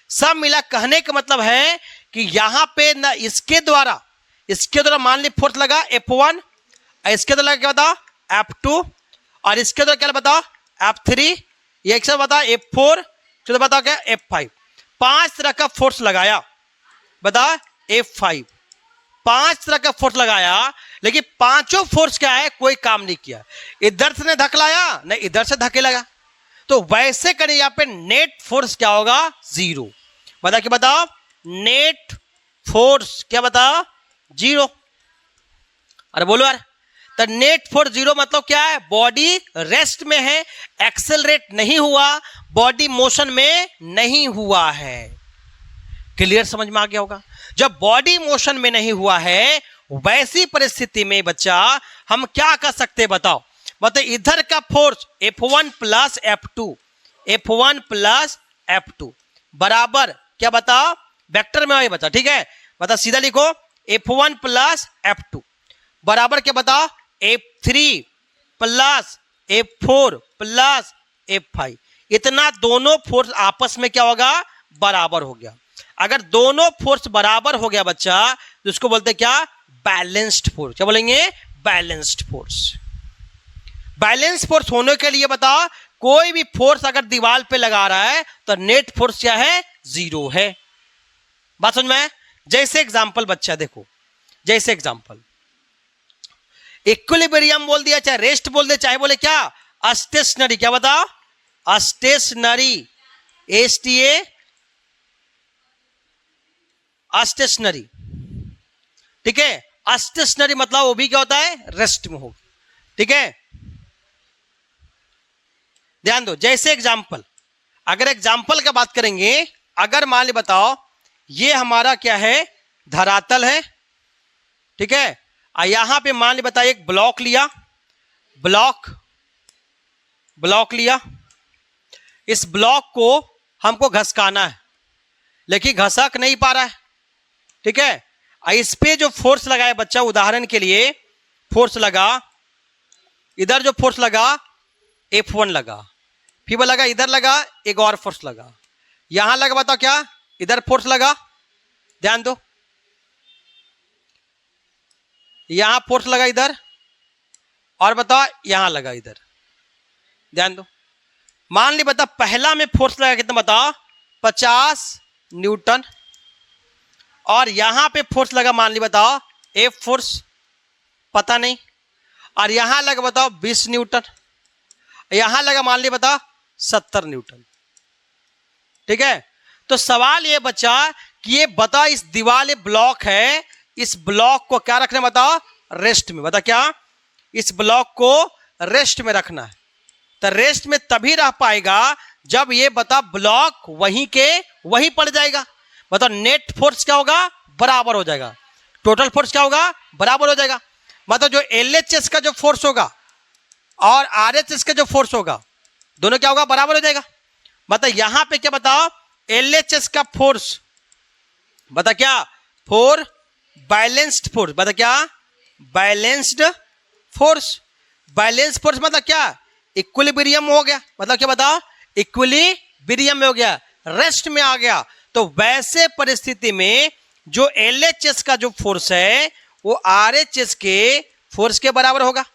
सब मिला। कहने का मतलब है कि यहां पे ना इसके द्वारा मान ली फोर्स लगा F1, इसके द्वारा लगा क्या बताओ F2, और इसके द्वारा क्या बताओ F3, ये एक बताओ F4, चलो बताओ क्या F5, 5 तरह का फोर्स लगाया, बताओ F5, 5 तरह का फोर्स लगाया, लेकिन पांचों फोर्स क्या है, कोई काम नहीं किया, इधर से ने धकेलाया न इधर से धकेलेगा, तो वैसे करें यहाँ पे नेट फोर्स क्या होगा, 0। बता क्या बताओ, नेट फोर्स क्या बताओ, 0। अरे बोलो यार, तो नेट फोर्स 0 मतलब क्या है, बॉडी रेस्ट में है, एक्सेलरेट नहीं हुआ, बॉडी मोशन में नहीं हुआ है। क्लियर, समझ में आ गया होगा। जब बॉडी मोशन में नहीं हुआ है, वैसी परिस्थिति में बच्चा हम क्या कर सकते हैं बताओ, इधर का फोर्स F1 प्लस F2 बराबर क्या बताओ, वेक्टर में बता, ठीक है, बता सीधा लिखो, F1 प्लस F2 बराबर क्या बताओ, F3 plus F4 plus F5, इतना दोनों फोर्स आपस में क्या होगा, बराबर हो गया। अगर दोनों फोर्स बराबर हो गया बच्चा तो उसको बोलते हैं क्या, बैलेंस्ड फोर्स। क्या बोलेंगे, बैलेंस्ड फोर्स। बैलेंस फोर्स होने के लिए बताओ, कोई भी फोर्स अगर दीवार पे लगा रहा है तो नेट फोर्स क्या है, 0 है। बात समझ में? जैसे एग्जांपल बच्चा देखो, जैसे एग्जांपल इक्विलिब्रियम बोल दिया, चाहे रेस्ट बोल दे, चाहे बोले क्या, स्टेशनरी। क्या बताओ, स्टेशनरी, STA, स्टेशनरी। ठीक है, स्टेशनरी मतलब वो भी क्या होता है, रेस्ट में हो। ठीक है, ध्यान दो। जैसे एग्जांपल, अगर एग्जांपल का बात करेंगे, अगर मान ली बताओ ये हमारा क्या है, धरातल है। ठीक है, यहां पे मान ली बताइए एक ब्लॉक लिया, ब्लॉक लिया। इस ब्लॉक को हमको घसकाना है, लेकिन घसक नहीं पा रहा है। ठीक है, इस पे जो फोर्स लगा है बच्चा, उदाहरण के लिए फोर्स लगा, इधर जो फोर्स लगा F1 लगा, फिर वो लगा इधर लगा, एक और फोर्स लगा, यहां लगा, बताओ क्या, इधर फोर्स लगा। ध्यान दो, यहां फोर्स लगा इधर, और बताओ यहां लगा इधर। ध्यान दो, मान ली बताओ पहला में फोर्स लगा कितना, बताओ 50 न्यूटन, और यहां पे फोर्स लगा मान ली बताओ F फोर्स पता नहीं, और यहां लगा बताओ 20 न्यूटन, यहां लगा मान ली बताओ 70 न्यूटन। ठीक है, तो सवाल ये बचा कि ये बता, इस दीवार ब्लॉक है, इस ब्लॉक को क्या रखना है, बताओ रेस्ट में। बता क्या, इस ब्लॉक को रेस्ट में रखना है। तो रेस्ट में तभी रह पाएगा जब ये बता ब्लॉक वहीं के वहीं पड़ जाएगा। बताओ नेट फोर्स क्या होगा, बराबर हो जाएगा, टोटल फोर्स क्या होगा, बराबर हो जाएगा। मतलब जो LHS का जो फोर्स होगा और RHS का जो फोर्स होगा, दोनों क्या होगा, बराबर हो जाएगा। मतलब यहां पे क्या बताओ, LHS का फोर्स बता क्या, फोर बैलेंस्ड फोर्स। बता क्या, बैलेंस्ड फोर्स। बैलेंस फोर्स मतलब क्या, इक्विलिब्रियम हो गया। मतलब क्या बताओ, इक्विलिब्रियम में हो गया, रेस्ट में आ गया। तो वैसे परिस्थिति में जो LHS का जो फोर्स है वो RHS के फोर्स के बराबर होगा।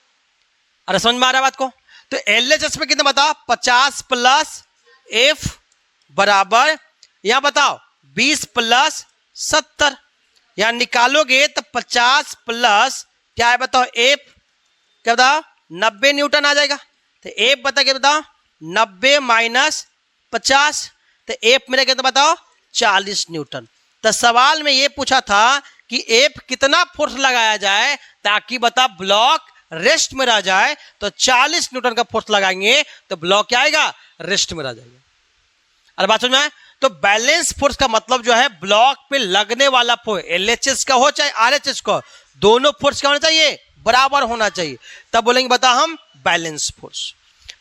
अरे समझ में आ रहा है बात को? तो LHS में कितना बताओ, 50 प्लस F बराबर, यहां बताओ 20 प्लस 70, यहां निकालोगे तो 50 प्लस क्या है बताओ F, क्या बताओ 90 न्यूटन आ जाएगा। तो F बता के बताओ 90 माइनस 50, तो F मेरा कितना बताओ 40 न्यूटन। तो सवाल में ये पूछा था कि F कितना फोर्स लगाया जाए ताकि बता ब्लॉक रेस्ट में रह जाए। तो 40 न्यूटन का फोर्स लगाएंगे तो ब्लॉक क्या आएगा, रेस्ट में रह जाएगा। अरे बात समझ में आए? तो बैलेंस फोर्स का मतलब जो है ब्लॉक पे लगने वाला फोर्स, LHS का हो चाहे RHS का, दोनों फोर्स क्या होना चाहिए, बराबर होना चाहिए, तब बोलेंगे बता हम बैलेंस फोर्स।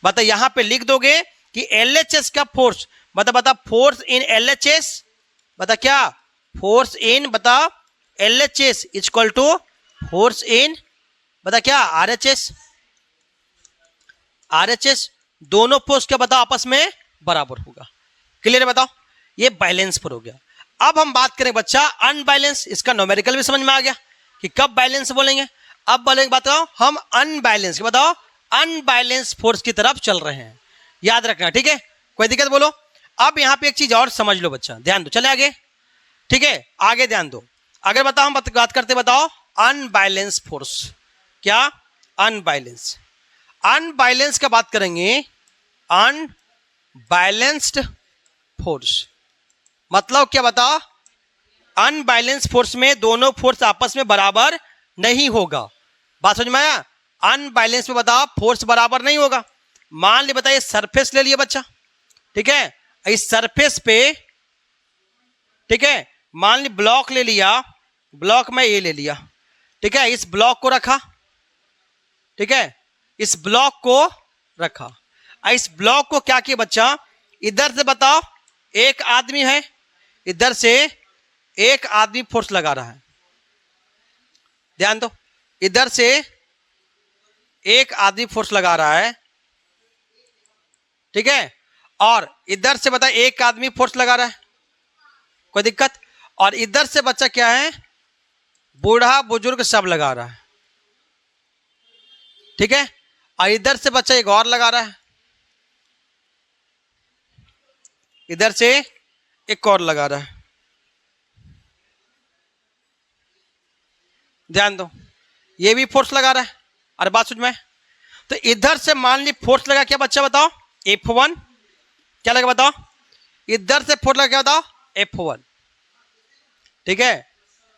बता यहां पे लिख दोगे कि LHS का फोर्स, बता फोर्स इन LHS, बता क्या, फोर्स इन बता LHS equal to force in बता क्या RHS, दोनों फोर्स क्या बताओ आपस में बराबर होगा। क्लियर है? बताओ ये बैलेंस पर हो गया। अब हम बात करें बच्चा अनबैलेंस, इसका न्यूमेरिकल भी समझ में आ गया कि कब बैलेंस बोलेंगे। अब बोलेंगे बताओ हम अनबैलेंस, बताओ अनबैलेंस फोर्स की तरफ चल रहे हैं, याद रखना। ठीक है, कोई दिक्कत बोलो। अब यहां पे एक चीज और समझ लो बच्चा, ध्यान दो, चले आगे। ठीक है, आगे ध्यान दो। अगर बताओ हम बात करते बताओ अनबैलेंस फोर्स, क्या अनबैलेंस, अनबैलेंस का बात करेंगे, अनबैलेंस्ड फोर्स मतलब क्या बताओ, अनबैलेंस फोर्स में दोनों फोर्स आपस में बराबर नहीं होगा। बात समझ में आया? अनबैलेंस में बताओ फोर्स बराबर नहीं होगा। मान ली बताइए सरफेस ले लिया बच्चा, ठीक है, इस सरफेस पे, ठीक है, मान ली ब्लॉक ले लिया, ब्लॉक में ये ले लिया, ठीक है, इस ब्लॉक को रखा, ठीक है, इस ब्लॉक को रखा, इस ब्लॉक को क्या किया बच्चा, इधर से बताओ एक आदमी है, इधर से एक आदमी फोर्स लगा रहा है, ध्यान दो, इधर से एक आदमी फोर्स लगा रहा है, ठीक है, और इधर से बता एक आदमी फोर्स लगा रहा है, कोई दिक्कत? और इधर से बच्चा क्या है, बूढ़ा बुजुर्ग सब लगा रहा है, ठीक है। और इधर से बच्चा एक और लगा रहा है, इधर से एक और लगा रहा है, ध्यान दो, ये भी फोर्स लगा रहा है। अरे बात समझ में? तो इधर से मान ली फोर्स लगा क्या बच्चा, बताओ F1, क्या लगा बताओ, इधर से फोर्स लगा क्या बताओ, F1, ठीक है।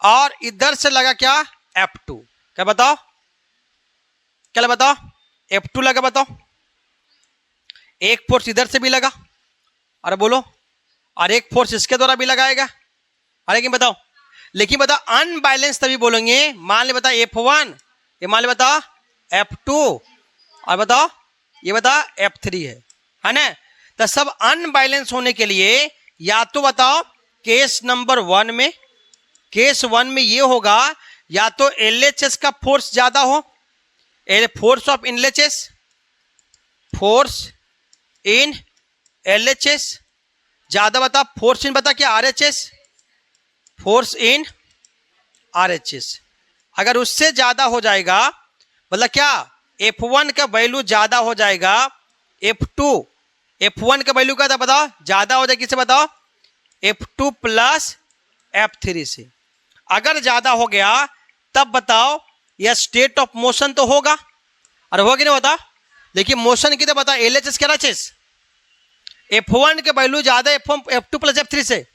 और इधर से लगा क्या, F2, क्या बताओ, क्या लगा बताओ, F2 लगा बताओ। एक फोर्स इधर से भी लगा, अरे बोलो, और एक फोर्स इसके द्वारा भी लगाएगा, अरे कि बताओ। लेकिन बताओ अनबैलेंस तभी बोलेंगे, मान ले बताओ F1, ये मान ले बताओ F2, और बताओ ये बताओ F3 है ना। तो सब अनबैलेंस होने के लिए या तो बताओ केस नंबर 1 में, केस 1 में ये होगा या तो LHS का फोर्स ज्यादा हो, force of LHS, force in LHS ज्यादा, बता फोर्स इन बता क्या RHS, फोर्स इन RHS। अगर उससे ज्यादा हो जाएगा मतलब क्या, F1 का वैल्यू ज्यादा हो जाएगा, F2, F1 का वैल्यू क्या था बताओ, ज्यादा हो जाएगा किससे बताओ, F2 प्लस F3 से। अगर ज्यादा हो गया तब बताओ यह स्टेट ऑफ मोशन तो होगा, और होगी नहीं बता, लेकिन मोशन कितने बता, LHS क्या RHS, F1 के वैल्यू ज्यादा F2 प्लस F3 से,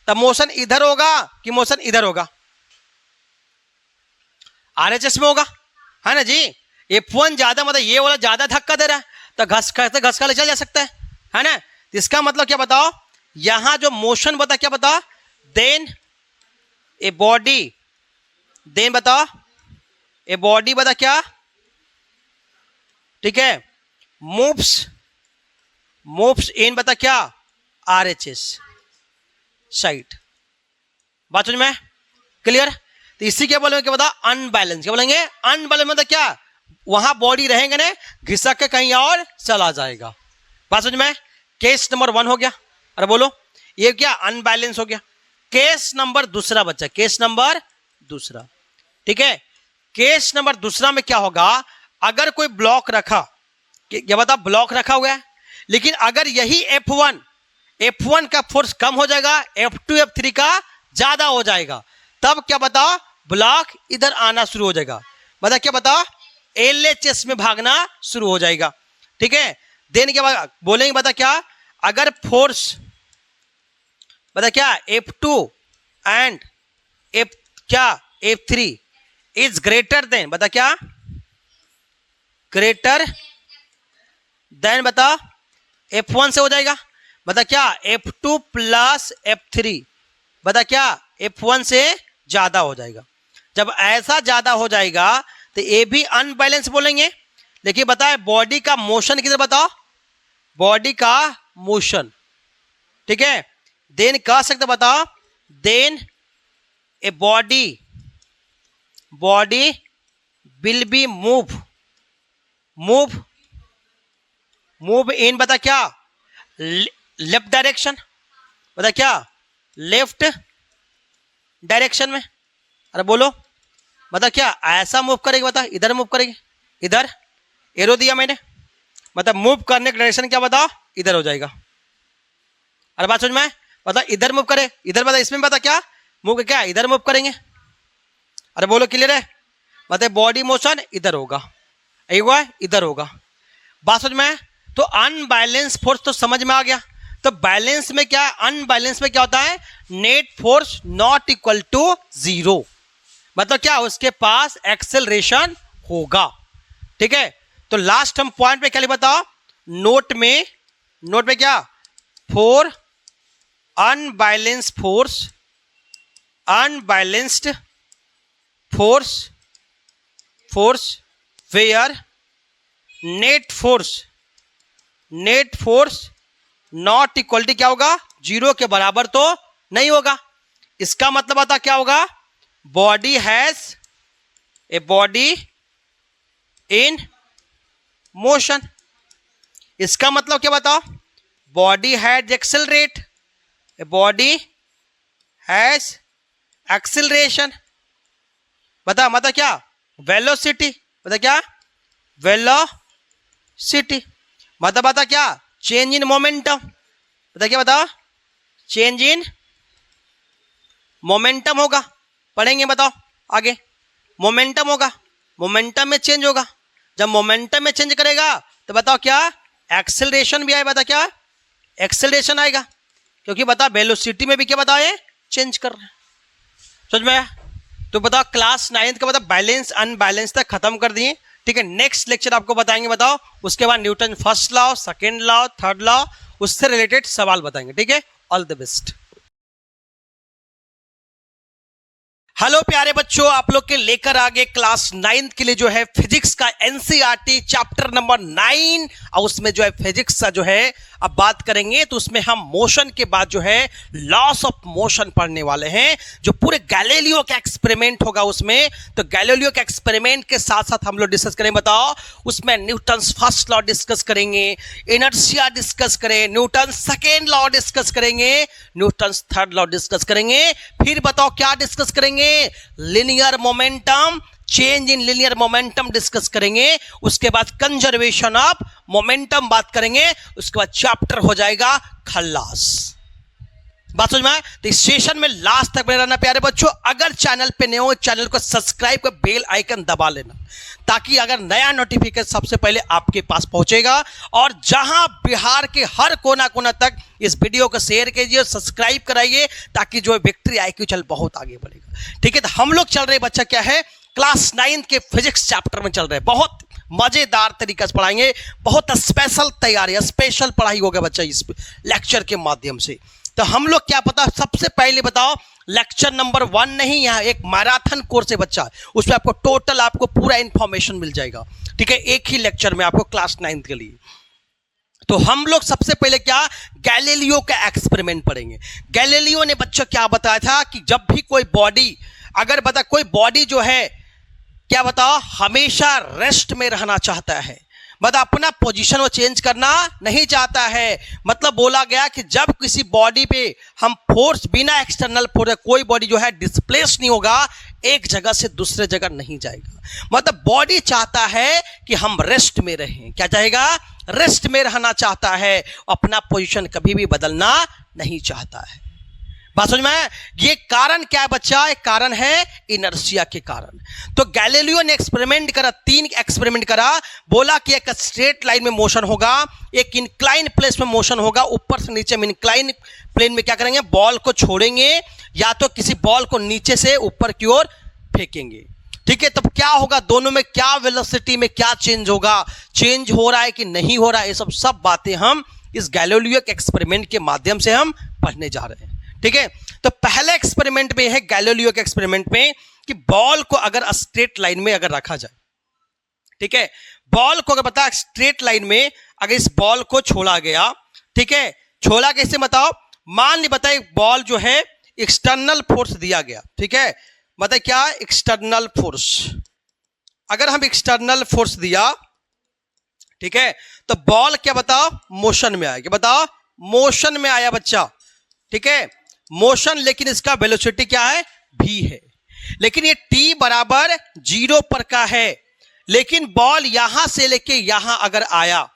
तब मोशन इधर होगा कि मोशन इधर होगा, RHS में होगा, है ना जी। F1 ज्यादा मतलब ये वाला ज्यादा धक्का दे रहा है तो घसका ले चल जा सकता है ना। इसका मतलब क्या बताओ, यहां जो मोशन बता क्या बताओ, देन ए बॉडी, देन बताओ ए बॉडी बता क्या, ठीक है, मूव्स इन बता क्या, RHS साइड। बात समझ में क्लियर? तो इसी क्या बोलेंगे, क्या बता, अनबैलेंस। क्या बोलेंगे, अनबैलेंस मतलब क्या, वहां बॉडी रहेंगे ना, घिसक के कहीं और चला जाएगा। बात समझ में? केस नंबर 1 हो गया, अरे बोलो ये क्या, अनबैलेंस हो गया। केस नंबर दूसरा बच्चा, केस नंबर दूसरा, ठीक है। केस नंबर दूसरा में क्या होगा, अगर कोई ब्लॉक रखा, क्या बता, ब्लॉक रखा हुआ है, लेकिन अगर यही F1 का फोर्स कम हो जाएगा, F2 F3 का ज्यादा हो जाएगा, तब क्या बताओ, ब्लॉक इधर आना शुरू हो जाएगा, बता क्या बताओ, LHS में भागना शुरू हो जाएगा, ठीक है। देन क्या बोलेंगे बता क्या, अगर फोर्स बता क्या F2 and F3 is greater than, बता क्या, ग्रेटर देन बता F1 से हो जाएगा, बता क्या F2 प्लस F3 बता क्या F1 से ज्यादा हो जाएगा। जब ऐसा ज्यादा हो जाएगा तो ये भी अनबैलेंस बोलेंगे। देखिए बताए बॉडी का मोशन किधर बताओ, बॉडी का मोशन, ठीक है। देन कह सकते बताओ, then a body will be move in बता क्या, लेफ्ट डायरेक्शन, बता क्या, लेफ्ट डायरेक्शन में। अरे बोलो बता क्या, ऐसा मूव करेगी, बता इधर मूव करेगी, इधर एरो दिया मैंने, मतलब मूव करने का डायरेक्शन क्या बताओ, इधर हो जाएगा। अरे बात समझ में? बता इधर मूव करे, इधर बता, इसमें बता क्या मूव क्या, इधर मूव करेंगे। अरे बोलो क्लियर है? बता बॉडी मोशन इधर होगा, इधर होगा। बात समझ में? तो अनबैलेंस फोर्स तो समझ में आ गया। तो बैलेंस में क्या है, अनबैलेंस में क्या होता है, net force not equal to 0, मतलब क्या उसके पास एक्सेलरेशन होगा, ठीक है। तो लास्ट हम पॉइंट पे क्या लिख बताओ, नोट में क्या, for unbalanced force where net force not equality क्या होगा, 0 के बराबर तो नहीं होगा। इसका मतलब बता क्या होगा, body has a body in motion. इसका मतलब क्या बताओ, body has accelerate, a body has acceleration, बता मतलब क्या, वेलोसिटी, बता क्या, वेलोसिटी, मतलब बता क्या, चेंज इन मोमेंटम, बता क्या, बता चेंज इन मोमेंटम होगा, पढ़ेंगे बताओ आगे, मोमेंटम होगा, मोमेंटम में चेंज होगा, जब मोमेंटम में चेंज करेगा तो बताओ क्या, एक्सेलरेशन भी आएगा, बता क्या, एक्सेलरेशन आएगा, क्योंकि बता वेलोसिटी में भी क्या बता है, चेंज कर रहे हैं, समझ में आया? तो बताओ क्लास 9th का बता बैलेंस अनबैलेंस तक खत्म कर दिए, ठीक है। नेक्स्ट लेक्चर आपको बताएंगे, बताओ उसके बाद Newton first law, second law, third law, उससे रिलेटेड सवाल बताएंगे, ठीक है। All the best. हेलो प्यारे बच्चों, आप लोग के लेकर आगे क्लास 9th के लिए जो है फिजिक्स का एनसीईआरटी चैप्टर नंबर 9, और उसमें जो है फिजिक्स का जो है अब बात करेंगे, तो उसमें हम मोशन के बाद जो है लॉस ऑफ मोशन पढ़ने वाले हैं, जो पूरे गैलीलियो का एक्सपेरिमेंट होगा उसमें। तो गैलीलियो के एक्सपेरिमेंट के साथ साथ हम लोग डिस्कस करेंगे, बताओ उसमें न्यूटन्स फर्स्ट लॉ डिस्कस करेंगे, इनर्शिया डिस्कस करें, न्यूटन सेकेंड लॉ डिस्कस करेंगे, न्यूटन्स थर्ड लॉ डिस्कस करेंगे, फिर बताओ क्या डिस्कस करेंगे, linear momentum, change in linear momentum discuss करेंगे, उसके बाद कंजर्वेशन ऑफ मोमेंटम बात करेंगे, उसके बाद चैप्टर हो जाएगा खल्लास। बात समझ में आए? तो इस सेशन में लास्ट तक बने रहना प्यारे बच्चों। अगर चैनल पे नए हो, चैनल को सब्सक्राइब कर बेल आइकन दबा लेना, ताकि अगर नया नोटिफिकेशन सबसे पहले आपके पास पहुंचेगा। और जहां बिहार के हर कोना कोना तक इस वीडियो को शेयर कीजिए, सब्सक्राइब कराइए, ताकि जो विक्ट्री आईक्यू चल बहुत आगे बढ़ेगा, ठीक है। तो हम लोग चल रहे बच्चा क्या है, क्लास 9 के फिजिक्स चैप्टर में चल रहे हैं, बहुत मजेदार तरीके से पढ़ाएंगे, बहुत स्पेशल तैयारी, स्पेशल पढ़ाई होगा बच्चा इस लेक्चर के माध्यम से। तो हम लोग क्या पता, सबसे पहले बताओ लेक्चर नंबर 1 नहीं, यहाँ एक मैराथन कोर्स है बच्चा, उसमें आपको टोटल आपको पूरा इंफॉर्मेशन मिल जाएगा, ठीक है, एक ही लेक्चर में आपको क्लास 9 के लिए। तो हम लोग सबसे पहले क्या, गैलीलियो का एक्सपेरिमेंट पढ़ेंगे। गैलीलियो ने बच्चा क्या बताया था कि जब भी कोई बॉडी, अगर बता कोई बॉडी जो है क्या बताओ हमेशा रेस्ट में रहना चाहता है, बता अपना पोजीशन वो चेंज करना नहीं चाहता है, मतलब बोला गया कि जब किसी बॉडी पे हम फोर्स, बिना एक्सटर्नल फोर्स कोई बॉडी जो है डिस्प्लेस नहीं होगा, एक जगह से दूसरे जगह नहीं जाएगा, मतलब बॉडी चाहता है कि हम रेस्ट में रहें, क्या चाहेगा, रेस्ट में रहना चाहता है, अपना पोजीशन कभी भी बदलना नहीं चाहता है। बात समझ में आया? ये कारण क्या है बच्चा, एक कारण है इनर्शिया के कारण। तो गैलीलियो ने एक्सपेरिमेंट करा, 3 एक्सपेरिमेंट करा, बोला कि एक स्ट्रेट लाइन में मोशन होगा, एक इंक्लाइन प्लेस में मोशन होगा, ऊपर से नीचे में इंक्लाइन प्लेन में क्या करेंगे, बॉल को छोड़ेंगे, या तो किसी बॉल को नीचे से ऊपर की ओर फेंकेंगे, ठीक है। तब क्या होगा, दोनों में क्या वेलोसिटी में क्या चेंज होगा, चेंज हो रहा है कि नहीं हो रहा है, ये सब बातें हम इस गैलीलियो के एक्सपेरिमेंट के माध्यम से हम पढ़ने जा रहे हैं, ठीक है। तो पहले एक्सपेरिमेंट में है गैलीलियो के एक्सपेरिमेंट में कि बॉल को अगर स्ट्रेट लाइन में अगर रखा जाए, ठीक है, बॉल को अगर बता स्ट्रेट लाइन में अगर इस बॉल को छोड़ा गया, ठीक है, छोड़ा कैसे बताओ, मान ली बताए बॉल जो है एक्सटर्नल फोर्स दिया गया, ठीक है, बताए क्या, एक्सटर्नल फोर्स, अगर हम एक्सटर्नल फोर्स दिया, ठीक है, तो बॉल क्या बताओ मोशन में आएगा, बताओ मोशन में आया बच्चा, ठीक है, मोशन, लेकिन इसका वेलोसिटी क्या है, v है, लेकिन ये t बराबर 0 पर का है, लेकिन बॉल यहां से लेके यहां अगर आया,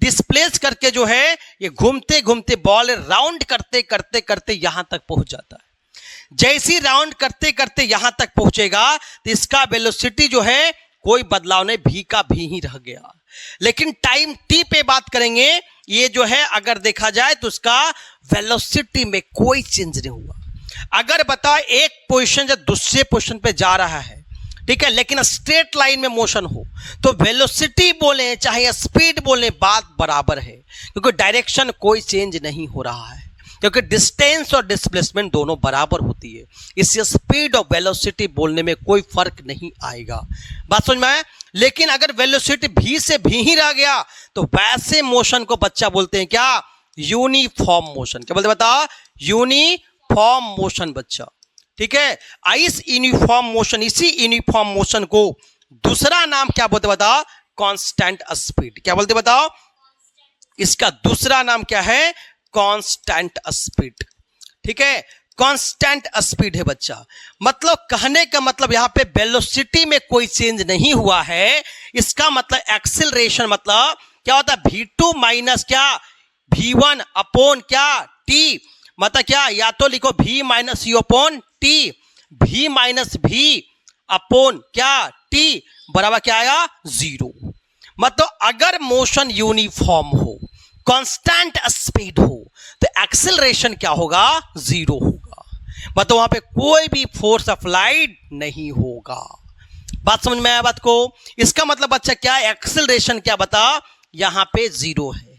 डिस्प्लेस करके जो है ये घूमते घूमते बॉल राउंड करते करते करते यहां तक पहुंच जाता है। जैसी राउंड करते करते यहां तक पहुंचेगा तो इसका वेलोसिटी जो है कोई बदलाव नहीं, v का भी ही रह गया, लेकिन टाइम t पे बात करेंगे, ये जो है अगर देखा जाए तो उसका वेलोसिटी में कोई चेंज नहीं हुआ। अगर बता एक पोजीशन से दूसरे पोजीशन पे जा रहा है, ठीक है, लेकिन स्ट्रेट लाइन में मोशन हो, तो वेलोसिटी बोले चाहे स्पीड बोले बात बराबर है, क्योंकि डायरेक्शन कोई चेंज नहीं हो रहा है, क्योंकि डिस्टेंस और डिस्प्लेसमेंट दोनों बराबर होती है, इससे स्पीड और वेलोसिटी बोलने में कोई फर्क नहीं आएगा। बात समझ में आया? लेकिन अगर वेलोसिटी भी से भी ही रह गया तो वैसे मोशन को बच्चा बोलते हैं क्या, यूनिफॉर्म मोशन। क्या बोलते बताओ, यूनिफॉर्म मोशन बच्चा, ठीक है। इस यूनिफॉर्म मोशन, इसी यूनिफॉर्म मोशन को दूसरा नाम क्या बोलते बताओ, कांस्टेंट स्पीड। क्या बोलते बताओ, इसका दूसरा नाम क्या है, कांस्टेंट स्पीड, ठीक है। कांस्टेंट स्पीड है बच्चा। मतलब कहने का मतलब यहां पे वेलोसिटी में कोई चेंज नहीं हुआ है। इसका मतलब एक्सेलरेशन मतलब क्या होता है, v2 माइनस क्या v1 अपॉन क्या t। मतलब क्या, या तो लिखो v minus you upon t, v minus v upon क्या t बराबर क्या आया 0। मतलब अगर मोशन यूनिफॉर्म हो, कांस्टेंट स्पीड हो, तो एक्सेलरेशन क्या होगा 0 होगा। मतलब वहां पे कोई भी फोर्स अप्लाइड नहीं होगा। बात समझ में आया बात को। इसका मतलब बच्चा क्या, एक्सेलरेशन क्या बता यहां पे 0 है।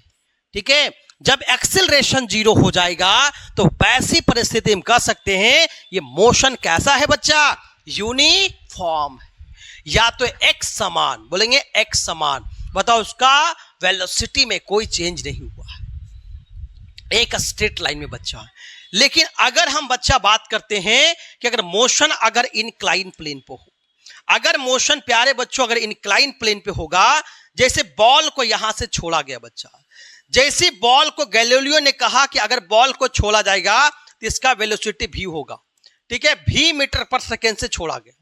ठीक है, जब एक्सेलरेशन 0 हो जाएगा तो वैसी परिस्थिति में कह सकते हैं ये मोशन कैसा है बच्चा, यूनिफॉर्म है। या तो x समान, बोलेंगे x समान, बताओ उसका वेलोसिटी में कोई चेंज नहीं हुआ है, एक स्ट्रेट लाइन में बच्चा। लेकिन अगर हम बच्चा बात करते हैं कि अगर मोशन अगर इंक्लाइन प्लेन पे हो, अगर मोशन प्यारे बच्चों अगर इंक्लाइन प्लेन पे होगा, जैसे बॉल को यहां से छोड़ा गया बच्चा, जैसे बॉल को गैलीलियो ने कहा कि अगर बॉल को छोड़ा जाएगा तो इसका वेलोसिटी v होगा। ठीक है, v मीटर पर सेकेंड से छोड़ा गया।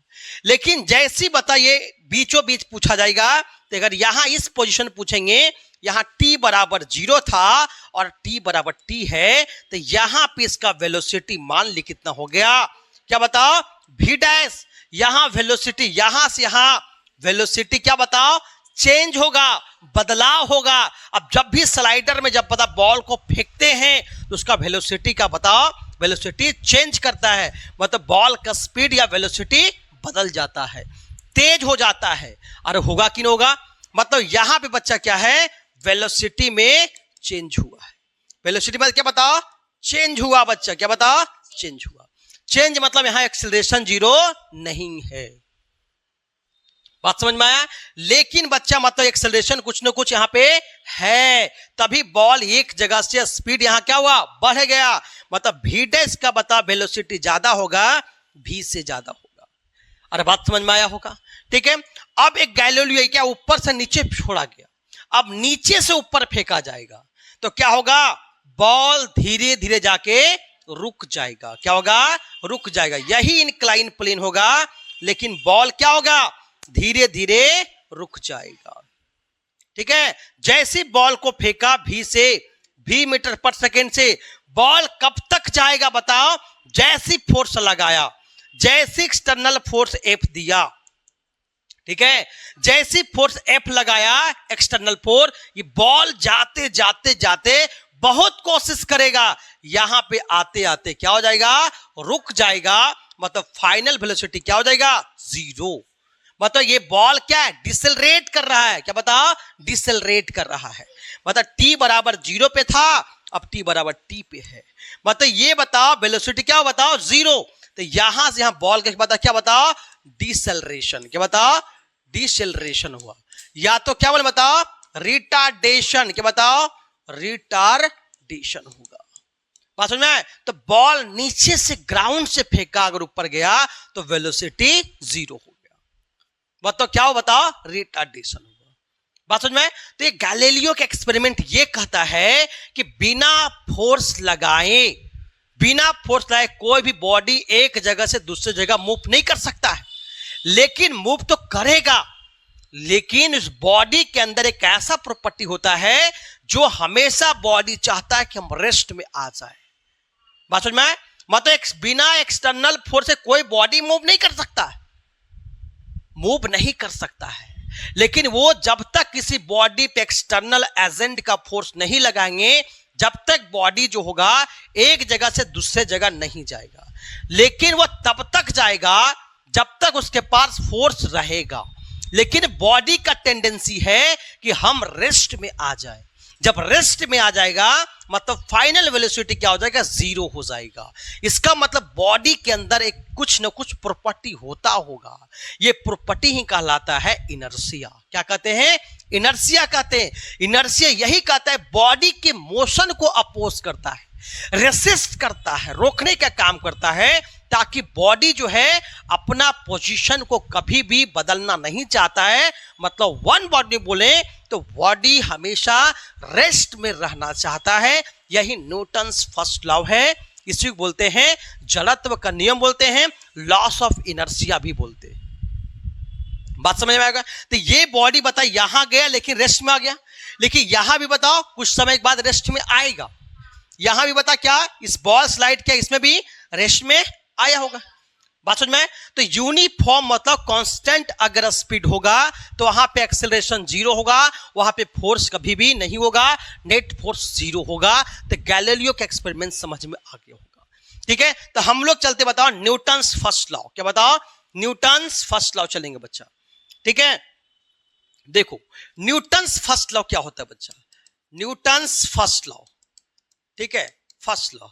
लेकिन जैसी बताइए बीचों बीच पूछा जाएगा, तो अगर यहां इस पोजीशन पूछेंगे, यहां t बराबर 0 था और t बराबर t है, तो यहां पे इसका वेलोसिटी मान ली कितना हो गया, क्या बताओ v डैश। यहां वेलोसिटी, यहां से यहां वेलोसिटी क्या बताओ चेंज होगा, बदलाव होगा। अब जब भी स्लाइडर में जब पता बॉल को फेंकते हैं तो उसका वेलोसिटी का बताओ, वेलोसिटी चेंज करता है। मतलब बॉल का स्पीड या वेलोसिटी बदल जाता है, तेज हो जाता है। अरे होगा कि नहीं होगा, मतलब यहां पे बच्चा क्या है, वेलोसिटी में चेंज हुआ है। वेलोसिटी में क्या बताओ चेंज हुआ बच्चा, क्या बताओ चेंज हुआ। चेंज मतलब यहां एक्सेलरेशन 0 नहीं है। बात समझ में आया। लेकिन बच्चा मतलब एक्सेलरेशन कुछ ना कुछ यहां पे है, तभी बॉल एक जगह से स्पीड यहां क्या हुआ बढ़ गया। मतलब v डैश का बता वेलोसिटी ज्यादा होगा, v से ज्यादा होगा। अरे बात समझ में आया होगा। ठीक है, अब एक गैलीलियो क्या ऊपर से नीचे छोड़ा गया, अब नीचे से ऊपर फेंका जाएगा तो क्या होगा, बॉल धीरे धीरे जाके रुक जाएगा। क्या होगा, रुक जाएगा। यही इंक्लाइन प्लेन होगा, लेकिन बॉल क्या होगा धीरे धीरे रुक जाएगा। ठीक है, जैसे बॉल को फेंका v से, v मीटर पर सेकेंड से, बॉल कब तक जाएगा बताओ, जैसी फोर्स लगाया, जैसी एक्सटर्नल फोर्स F दिया। ठीक है, जैसी फोर्स F लगाया एक्सटर्नल फोर्स, ये बॉल जाते जाते जाते बहुत कोशिश करेगा, यहां पे आते आते क्या हो जाएगा, रुक जाएगा। मतलब फाइनल वेलोसिटी क्या हो जाएगा 0। मतलब ये बॉल क्या है, डिसेलरेट कर रहा है। क्या बताओ, डिसेलरेट कर रहा है। मतलब t बराबर 0 पे था, अब t बराबर t पे है। मतलब ये बताओ वेलोसिटी क्या हो बताओ 0। तो यहां से यहां बॉल का बताओ क्या बताओ डिसेलरेशन। क्या बताओ डिसेलरेशन हुआ, या तो क्या बोले बताओ रिटार्डेशन। क्या बताओ रिटार्डेशन होगा। बात समझ में आए। तो बॉल नीचे से ग्राउंड से फेंका अगर ऊपर गया तो वेलोसिटी 0 हो गया। मतलब क्या हो बताओ रिटार्डेशन होगा। बात समझ में आए। तो ये गैलीलियो का एक्सपेरिमेंट ये कहता है कि बिना फोर्स लगाए, बिना फोर्स लगाए कोई भी बॉडी एक जगह से दूसरी जगह मूव नहीं कर सकता है। लेकिन मूव तो करेगा, लेकिन उस बॉडी के अंदर एक ऐसा प्रॉपर्टी होता है जो हमेशा बॉडी चाहता है कि हम रेस्ट में आ जाए। बात समझ में आए। मतलब बिना एक्सटर्नल फोर्स से कोई बॉडी मूव नहीं कर सकता है, मूव नहीं कर सकता है। लेकिन वो जब तक किसी बॉडी पे एक्सटर्नल एजेंट का फोर्स नहीं लगाएंगे, जब तक बॉडी जो होगा एक जगह से दूसरे जगह नहीं जाएगा। लेकिन वो तब तक जाएगा जब तक उसके पास फोर्स रहेगा। लेकिन बॉडी का टेंडेंसी है कि हम रेस्ट में आ जाए। जब रेस्ट में आ जाएगा मतलब फाइनल वेलोसिटी क्या हो जाएगा 0 हो जाएगा। इसका मतलब बॉडी के अंदर एक कुछ न कुछ प्रॉपर्टी होता होगा। ये प्रॉपर्टी ही कहलाता है इनर्शिया। क्या कहते हैं, इनर्शिया कहते हैं। इनर्शिया यही कहता है बॉडी के मोशन को अपोज करता है, रेसिस्ट करता है, रोकने का काम करता है, ताकि बॉडी जो है अपना पोजीशन को कभी भी बदलना नहीं चाहता है। मतलब वन बॉडी बोले तो बॉडी हमेशा रेस्ट में रहना चाहता है। यही न्यूटन्स फर्स्ट लॉ है, इसी को बोलते हैं जड़त्व का नियम बोलते हैं, लॉस ऑफ इनर्शिया भी बोलते हैं। बात समझ में आएगा? तो ये बॉडी बता यहां गया लेकिन रेस्ट में आ गया, लेकिन यहां भी बताओ कुछ समय के बाद रेस्ट में आएगा। यहां भी बता क्या इस बॉल स्लाइड क्या इसमें भी रेस्ट में आया होगा। बात समझ में? तो यूनिफॉर्म मतलब कांस्टेंट अगर स्पीड होगा तो वहां पे एक्सेलरेशन जीरो होगा, वहां पे फोर्स कभी भी नहीं होगा, नेट फोर्स जीरो होगा। तो गैलीलियो का एक्सपेरिमेंट समझ में आ गया होगा। ठीक है, तो हम लोग चलते बताओ न्यूटन्स फर्स्ट लॉ। क्या बताओ? न्यूटन्स फर्स्ट लॉ चलेंगे बच्चा। ठीक है, देखो न्यूटन्स फर्स्ट लॉ क्या होता है बच्चा? न्यूटन्स फर्स्ट लॉ, ठीक है, फर्स्ट लॉ,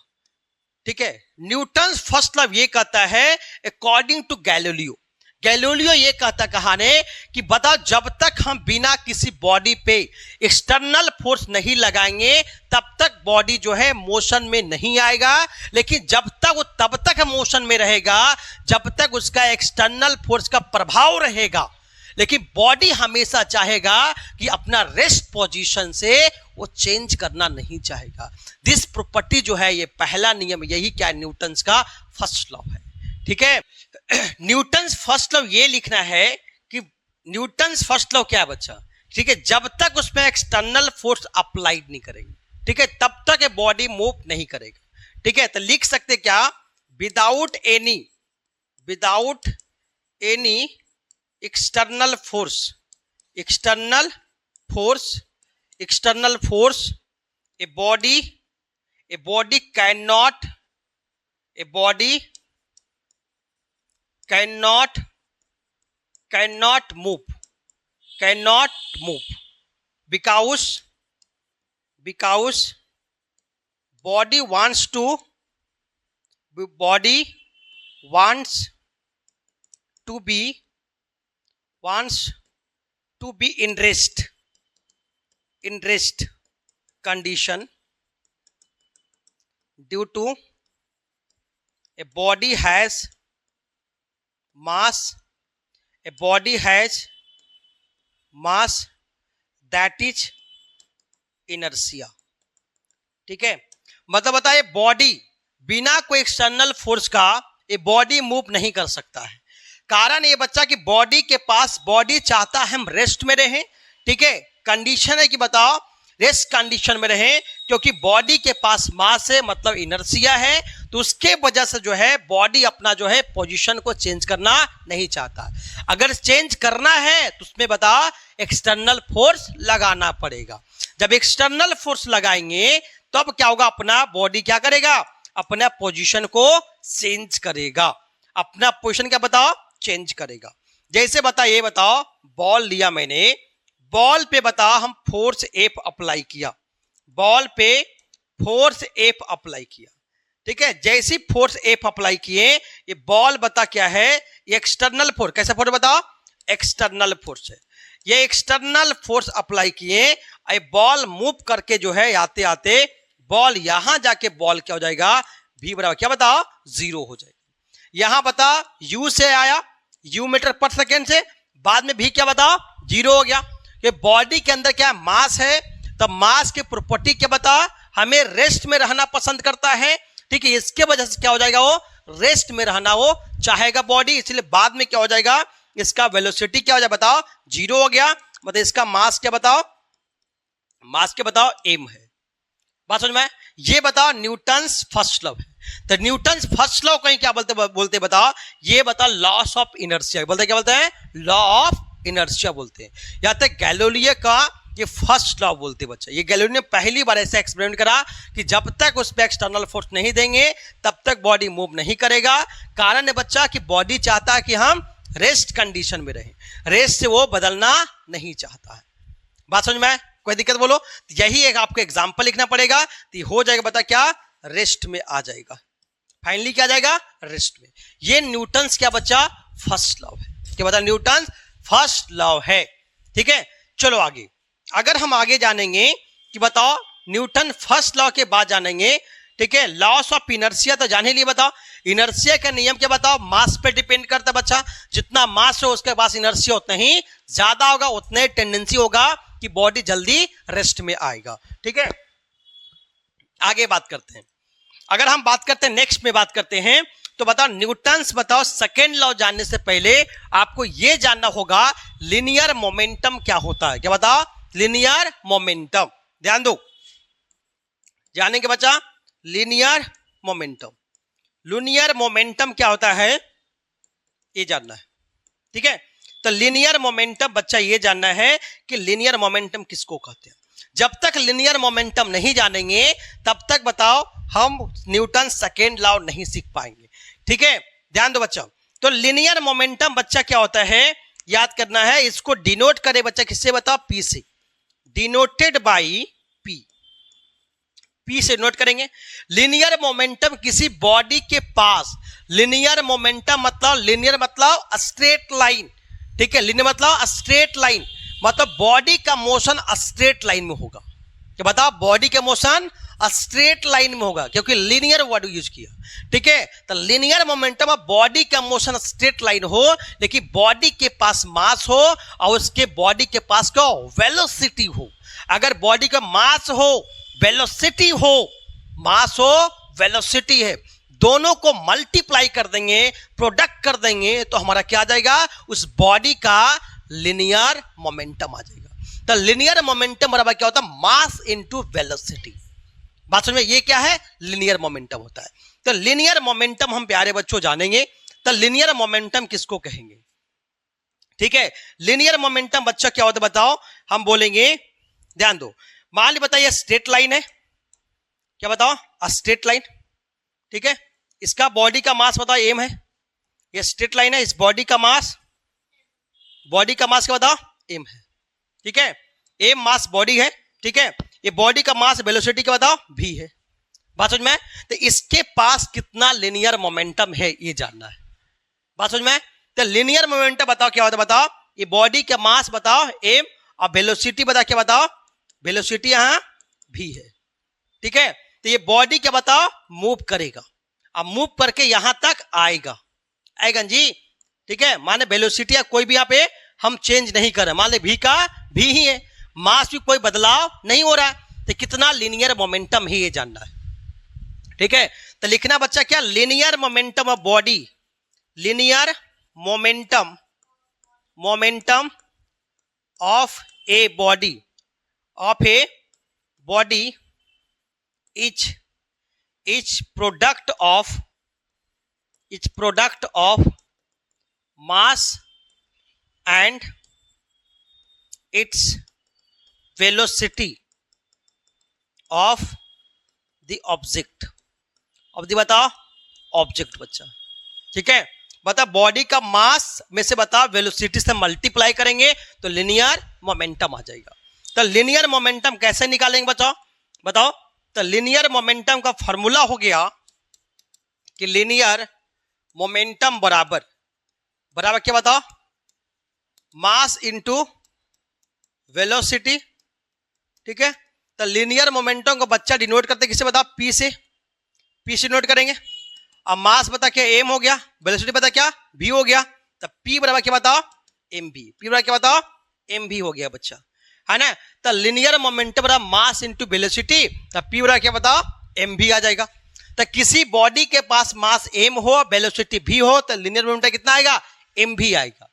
ठीक है, न्यूटन फर्स्ट लॉ ये कहता है अकॉर्डिंग टू गैलीलियो, गैलीलियो ये कहता कहानी कि बताओ जब तक हम बिना किसी बॉडी पे एक्सटर्नल फोर्स नहीं लगाएंगे तब तक बॉडी जो है मोशन में नहीं आएगा, लेकिन जब तक वो तब तक मोशन में रहेगा जब तक उसका एक्सटर्नल फोर्स का प्रभाव रहेगा। लेकिन बॉडी हमेशा चाहेगा कि अपना रेस्ट पोजीशन से वो चेंज करना नहीं चाहेगा। दिस प्रॉपर्टी जो है ये पहला नियम, यही क्या न्यूटन्स का फर्स्ट लॉ है। ठीक है, न्यूटन्स फर्स्ट लॉ ये लिखना है कि न्यूटन्स फर्स्ट लॉ क्या है बच्चा? ठीक है, जब तक उसमें एक्सटर्नल फोर्स अप्लाइड नहीं करेंगे, ठीक है, तब तक बॉडी मूव नहीं करेगा। ठीक है, तो लिख सकते क्या? Without any external force a body cannot move because body wants to be in rest condition due to a body has mass that is inertia। ठीक है, मतलब बताइए बॉडी बिना कोई एक्सटर्नल फोर्स का ये बॉडी मूव नहीं कर सकता है। कारण ये बच्चा कि बॉडी के पास बॉडी चाहता है हम रेस्ट में रहें। ठीक है, कंडीशन है कि बताओ रेस्ट कंडीशन में रहें, क्योंकि बॉडी के पास मास है मतलब इनर्शिया है, तो उसके वजह से जो है बॉडी अपना जो है पोजीशन को चेंज करना नहीं चाहता। अगर चेंज करना है तो उसमें बताओ एक्सटर्नल फोर्स लगाना पड़ेगा। जब एक्सटर्नल फोर्स लगाएंगे तब क्या होगा? अपना बॉडी क्या करेगा? अपना पोजीशन को चेंज करेगा। अपना पोजीशन क्या बताओ? चेंज करेगा। जैसे बता ये बताओ बॉल लिया मैंने, बॉल पे बताओ हम फोर्स एफ अप्लाई किया, बॉल पे फोर्स एफ अप्लाई किया। ठीक है, जैसी फोर्स एफ अप्लाई किए ये बॉल बता क्या है? ये एक्सटर्नल फोर्स। कैसा फोर्स बताओ? एक्सटर्नल फोर्स है। ये एक्सटर्नल फोर्स अप्लाई किए, ये बॉल मूव करके जो है आते आते बॉल यहां जाके बॉल क्या हो जाएगा? v बराबर क्या बताओ? 0 हो जाएगा। यहां बता u से आया u मीटर पर सेकेंड से, बाद में भी क्या बताओ? 0 हो गया। ये बॉडी के अंदर क्या मास है, तो मास की प्रॉपर्टी क्या बता? हमें रेस्ट में रहना पसंद करता है। ठीक है, इसके वजह से क्या हो जाएगा? वो रेस्ट में रहना वो चाहेगा बॉडी, इसलिए बाद में क्या हो जाएगा? इसका वेलोसिटी क्या हो जाएगा बताओ? 0 हो गया। मतलब इसका मास क्या बताओ? मास क्या बताओ? m है। बात समझ में? ये बताओ न्यूटन्स फर्स्ट लॉ है। तो न्यूटन्स फर्स्ट लॉ कहीं क्या बोलते बताओ? ये बता लॉस ऑफ इनर्शिया बोलते। क्या बोलते हैं? लॉ ऑफ इनर्शिया बोलते हैं। या तक गैलीलियो का ये फर्स्ट लॉ बोलते बच्चा। ये गैलीलियो ने पहली बार ऐसा एक्सपेरिमेंट करा कि जब तक उस पर एक्सटर्नल फोर्स नहीं देंगे तब तक बॉडी मूव नहीं करेगा। कारण है बच्चा कि बॉडी चाहता है कि हम रेस्ट कंडीशन में रहें, रेस्ट से वो बदलना नहीं चाहता है। बात समझ में? कोई दिक्कत बोलो? यही एक आपको एग्जाम्पल लिखना पड़ेगा तो हो जाएगा बता क्या? रेस्ट में आ जाएगा। फाइनली क्या आ जाएगा? रेस्ट में। ये न्यूटन्स क्या बच्चा? फर्स्ट लॉ है। क्या बता? न्यूटन्स फर्स्ट लॉ है। ठीक है, चलो आगे। अगर हम आगे जानेंगे कि बताओ न्यूटन फर्स्ट लॉ के बाद जानेंगे, ठीक है, लॉस ऑफ इनर्शिया तो जाने लिए बताओ। इनर्शिया का नियम क्या बताओ? मास पे डिपेंड करता है बच्चा। जितना मास हो उसके पास इनर्शिया उतना ही ज्यादा होगा, उतना ही टेंडेंसी होगा कि बॉडी जल्दी रेस्ट में आएगा। ठीक है, आगे बात करते हैं। अगर हम बात करते हैं नेक्स्ट में बात करते हैं तो बताओ न्यूटन्स बताओ सेकेंड लॉ जानने से पहले आपको यह जानना होगा लीनियर मोमेंटम क्या होता है। क्या बताओ? Linear momentum. ध्यान दो, जानेंगे बच्चा लीनियर मोमेंटम। लीनियर मोमेंटम क्या होता है ये जानना है, ठीक है। तो लीनियर मोमेंटम बच्चा ये जानना है कि लीनियर मोमेंटम किसको कहते हैं। जब तक लीनियर मोमेंटम नहीं जानेंगे तब तक बताओ हम न्यूटन सेकेंड लॉ नहीं सीख पाएंगे, ठीक है। ध्यान दो बच्चा, तो लीनियर मोमेंटम बच्चा क्या होता है याद करना है। इसको डिनोट करे बच्चा किससे बताओ? पी से, डिनोटेड बाई पी। पी से नोट करेंगे। लीनियर मोमेंटम किसी बॉडी के पास, लीनियर मोमेंटम मतलब लीनियर मतलब स्ट्रेट लाइन, ठीक है। लीनियर मतलब स्ट्रेट लाइन, मतलब बॉडी का मोशन स्ट्रेट लाइन में होगा। क्या बताओ? बॉडी का मोशन स्ट्रेट लाइन में होगा, क्योंकि लीनियर वर्ड यूज किया, ठीक है। तो लीनियर मोमेंटम अब बॉडी का मोशन स्ट्रेट लाइन हो, लेकिन बॉडी के पास मास हो और उसके बॉडी के पास क्या वेलोसिटी हो। अगर बॉडी का मास हो वेलोसिटी हो, मास हो वेलोसिटी है, दोनों को मल्टीप्लाई कर देंगे, प्रोडक्ट कर देंगे, तो हमारा क्या आ जाएगा? उस बॉडी का लीनियर मोमेंटम आ जाएगा। तो लीनियर मोमेंटम बराबर क्या होता है? Mass into velocity. बात समझ में? ये क्या है? लीनियर मोमेंटम होता है। तो लीनियर मोमेंटम हम प्यारे बच्चों जानेंगे। तो लीनियर मोमेंटम किसको कहेंगे, ठीक है। लीनियर मोमेंटम बच्चा क्या होता है बताओ? हम बोलेंगे, ध्यान दो, मान ली बताइए स्ट्रेट लाइन है। क्या बताओ? स्ट्रेट लाइन, ठीक है। इसका बॉडी का मास बताओ एम है। ये स्ट्रेट लाइन है, इस बॉडी का मास क्या बताओ? एम है, ठीक है। एम मास बॉडी है, ठीक है। ये बॉडी का मास वेलोसिटी क्या बताओ? भी है। बात समझ में? तो इसके पास कितना लीनियर मोमेंटम है ये जानना है। बात समझ में? तो लीनियर मोमेंटम बताओ क्या होता है बताओ? ये बॉडी का मास बताओ एम और वेलोसिटी बताओ क्या बताओ? वेलोसिटी यहां भी है, ठीक है। तो ये बॉडी क्या बताओ? मूव करेगा, अब मूव करके यहां तक आएगा जी, ठीक है। माने वेलोसिटी या कोई भी यहां पे हम चेंज नहीं कर रहे, मान ले भी का भी ही है, मास भी कोई बदलाव नहीं हो रहा है, तो कितना लीनियर मोमेंटम है ये जानना है, ठीक है। तो लिखना बच्चा क्या? Linear momentum of body, linear momentum of a body each product of mass and its velocity of the object बताओ ऑब्जेक्ट बच्चा, ठीक है। बता बॉडी का मास में से बताओ वेलोसिटी से मल्टीप्लाई करेंगे तो लीनियर मोमेंटम आ जाएगा। तो लीनियर मोमेंटम कैसे निकालेंगे बताओ? तो लीनियर मोमेंटम का फॉर्मूला हो गया कि लीनियर मोमेंटम बराबर क्या बताओ? मास इनटू वेलोसिटी, ठीक है। तो लीनियर मोमेंटम को बच्चा डिनोट करते किससे बताओ? पी से नोट करेंगे। अब मास बता क्या? एम हो गया, वेलोसिटी बता क्या? भी हो गया। तो पी बराबर क्या बताओ? एम भी। पी बराबर क्या बताओ? एम भी हो गया बच्चा, है ना। तो लीनियर मोमेंटम बराबर मास इनटू वेलोसिटी, तो पी बराबर क्या बताओ? एम भी आ जाएगा। तो किसी बॉडी के पास मास एम हो वेलोसिटी भी हो तो लीनियर मोमेंटम कितना आएगा? एम भी आएगा।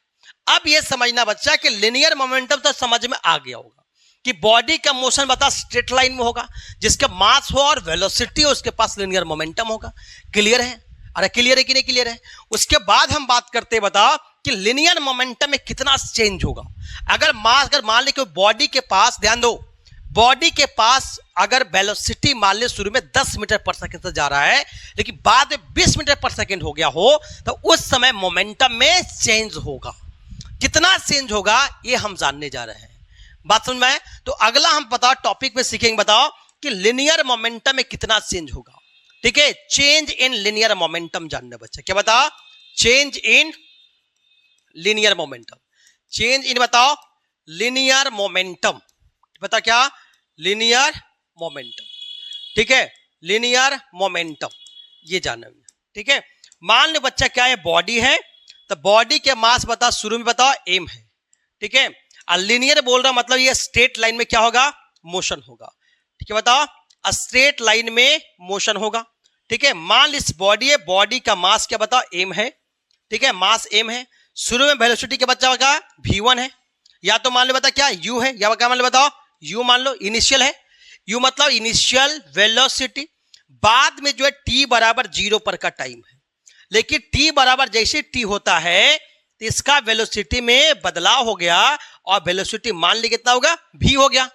अब ये समझना बच्चा कि लीनियर मोमेंटम तो समझ में आ गया होगा कि बॉडी का मोशन बता स्ट्रेट लाइन में होगा, जिसका मास हो और वेलोसिटी हो उसके पास लीनियर मोमेंटम होगा। क्लियर है? अरे क्लियर है कि नहीं क्लियर है? उसके बाद हम बात करते बताओ कि लीनियर मोमेंटम में कितना चेंज होगा। अगर मान ली बॉडी के पास, ध्यान दो, बॉडी के पास अगर वेलोसिटी मान ली शुरू में 10 मीटर पर सेकंड से जा रहा है, लेकिन बाद में 20 मीटर पर सेकंड हो गया हो, तो उस समय मोमेंटम में चेंज होगा। कितना चेंज होगा ये हम जानने जा रहे हैं। बात समझ में? तो अगला हम बताओ टॉपिक में सीखेंगे बताओ कि लीनियर मोमेंटम में कितना चेंज होगा, ठीक है। चेंज इन लीनियर मोमेंटम जानना बच्चा। क्या बताओ? Change in linear momentum. Change in बताओ लीनियर मोमेंटम, बता क्या? लीनियर मोमेंटम, ठीक है। लीनियर मोमेंटम ये जानना, ठीक है। मान लो बच्चा क्या है? बॉडी है, तो बॉडी के मास बताओ शुरू में बताओ एम है, ठीक है। और लीनियर बोल रहा मतलब ये स्ट्रेट लाइन में क्या होगा? मोशन होगा, ठीक है। बताओ स्ट्रेट लाइन में मोशन होगा, ठीक है, मान ली इस बॉडी है, बॉडी का मास क्या बताओ, m है, ठीक है, मास m है, शुरू में वेलोसिटी क्या बच्चा का v1 है, या तो मान लो बता क्या u है, या क्या मान लो बताओ u मान लो इनिशियल है, u मतलब इनिशियल वेलोसिटी, बाद में जो है t बराबर 0 पर का टाइम है, लेकिन t बराबर जैसे t होता है तो इसका वेलोसिटी में बदलाव हो गया और वेलोसिटी मान ली कितना होगा v हो गया।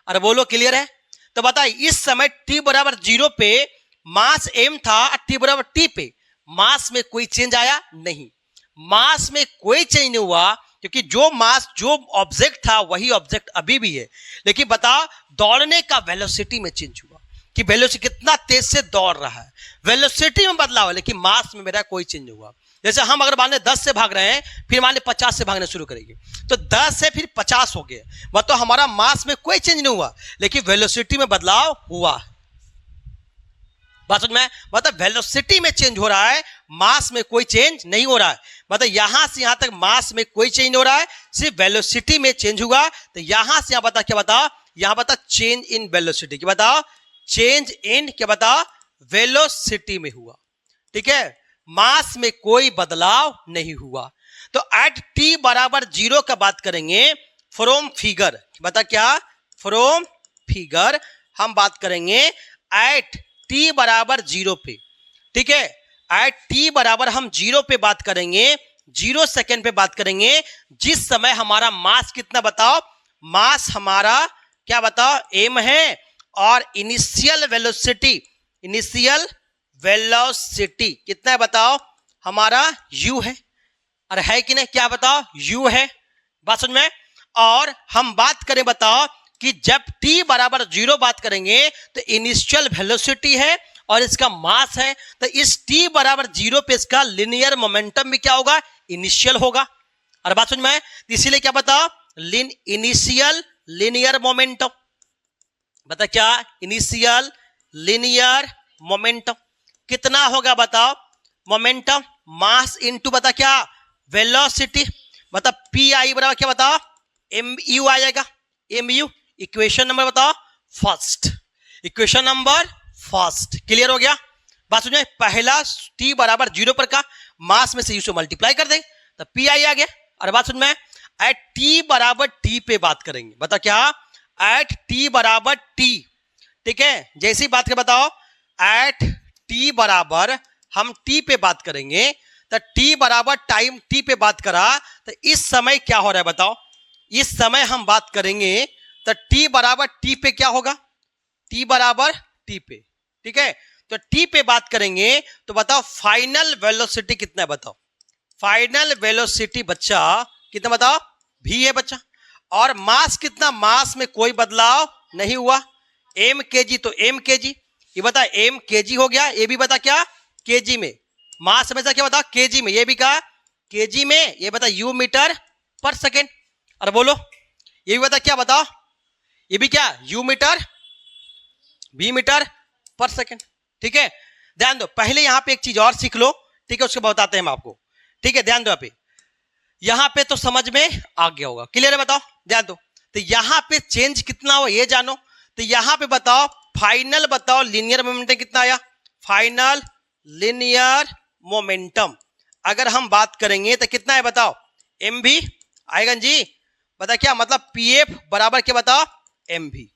अरे बोलो क्लियर है? तो बताइए इस समय t बराबर 0 पे मास m था और t बराबर t पे मास में कोई चेंज आया नहीं, मास में कोई चेंज नहीं हुआ क्योंकि जो मास जो ऑब्जेक्ट था वही ऑब्जेक्ट अभी भी है, लेकिन बताओ दौड़ने का वेलोसिटी में चेंज हुआ कि वेलोसिटी कितना तेज से दौड़ रहा है, वेलोसिटी में बदलाव है लेकिन मास में मेरा कोई चेंज हुआ। जैसे हम अगर मान ले 10 से भाग रहे हैं फिर मान ले 50 से भागना शुरू करेंगे तो 10 से फिर 50 हो गए, मतलब हमारा मास में कोई चेंज नहीं हुआ लेकिन वेलोसिटी में बदलाव हुआ। बात समझ में? मतलब वेलोसिटी में चेंज हो रहा है, मास में कोई चेंज नहीं हो रहा है, मतलब यहां से यहां तक मास में कोई चेंज हो रहा है, सिर्फ वेलोसिटी में चेंज हुआ। तो यहां से यहां बता क्या बता, यहां बता चेंज इन वेलोसिटी, क्या बताओ चेंज इन क्या बता वेलोसिटी में हुआ, ठीक है, मास में कोई बदलाव नहीं हुआ। तो एट t बराबर 0 का बात करेंगे फ्रॉम फिगर, बता क्या फ्रॉम फिगर हम बात करेंगे एट t बराबर 0 पे, ठीक है, एट t बराबर हम 0 पे बात करेंगे, 0 सेकेंड पे बात करेंगे, जिस समय हमारा मास कितना बताओ, मास हमारा क्या बताओ m है और इनिशियल वेलोसिटी कितना है बताओ हमारा u है, अरे है कि नहीं, क्या बताओ u है, बात समझ में। और हम बात करें बताओ कि जब t बराबर 0 बात करेंगे तो इनिशियल वेलोसिटी है और इसका मास है, तो इस t बराबर 0 पे इसका लिनियर मोमेंटम भी क्या होगा इनिशियल होगा, और बात समझ में, इसीलिए क्या बताओ इनिशियल लिनियर मोमेंटम, बता क्या इनिशियल लिनियर मोमेंटम कितना होगा बताओ, मोमेंटम मास इनटू बता क्या वेलोसिटी, बता पी आई बराबर क्या बताओ एम यू आ जाएगा, एम यू इक्वेशन नंबर बताओ first, equation number first, clear हो गया। बात सुनिए, पहला t बराबर 0 पर का मास में से यू से मल्टीप्लाई कर दे तो पी आई आ गया, और बात सुन में एट t बराबर t पे बात करेंगे, बता क्या एट t बराबर t, ठीक है, जैसी बात कर बताओ एट t बराबर हम t पे बात करेंगे तो t बराबर टाइम t पे बात करा तो इस समय क्या हो रहा है बताओ, इस समय हम बात करेंगे तो t बराबर t पे क्या होगा, t बराबर t पे, ठीक है, तो t पे बात करेंगे तो बताओ फाइनल वेलोसिटी कितना है बताओ, फाइनल वेलोसिटी बच्चा कितना बताओ v है बच्चा, और मास कितना, मास में कोई बदलाव नहीं हुआ, m kg तो m kg, ये बता m kg हो गया, ये भी बता क्या kg में, मास हमेशा क्या बता kg में, ये भी कहा kg में, ये बता u मीटर पर सेकेंड, और बोलो ये भी बता क्या बताओ, ये भी क्या u मीटर v मीटर पर सेकेंड, ठीक है। ध्यान दो पहले यहां पे एक चीज और सीख लो, ठीक है, उसके बताते हैं हम आपको, ठीक है, ध्यान दो यहाँ पे तो समझ में आ गया होगा, क्लियर है, बताओ ध्यान दो, तो यहाँ पे चेंज कितना हो ये जानो, तो यहाँ पे बताओ फाइनल बताओ लीनियर मोमेंटम कितना आया, फाइनल लीनियर मोमेंटम अगर हम बात करेंगे तो कितना है बताओ एम भी आएगा जी, बता क्या मतलब पी एफ बराबर क्या बताओ एम भी,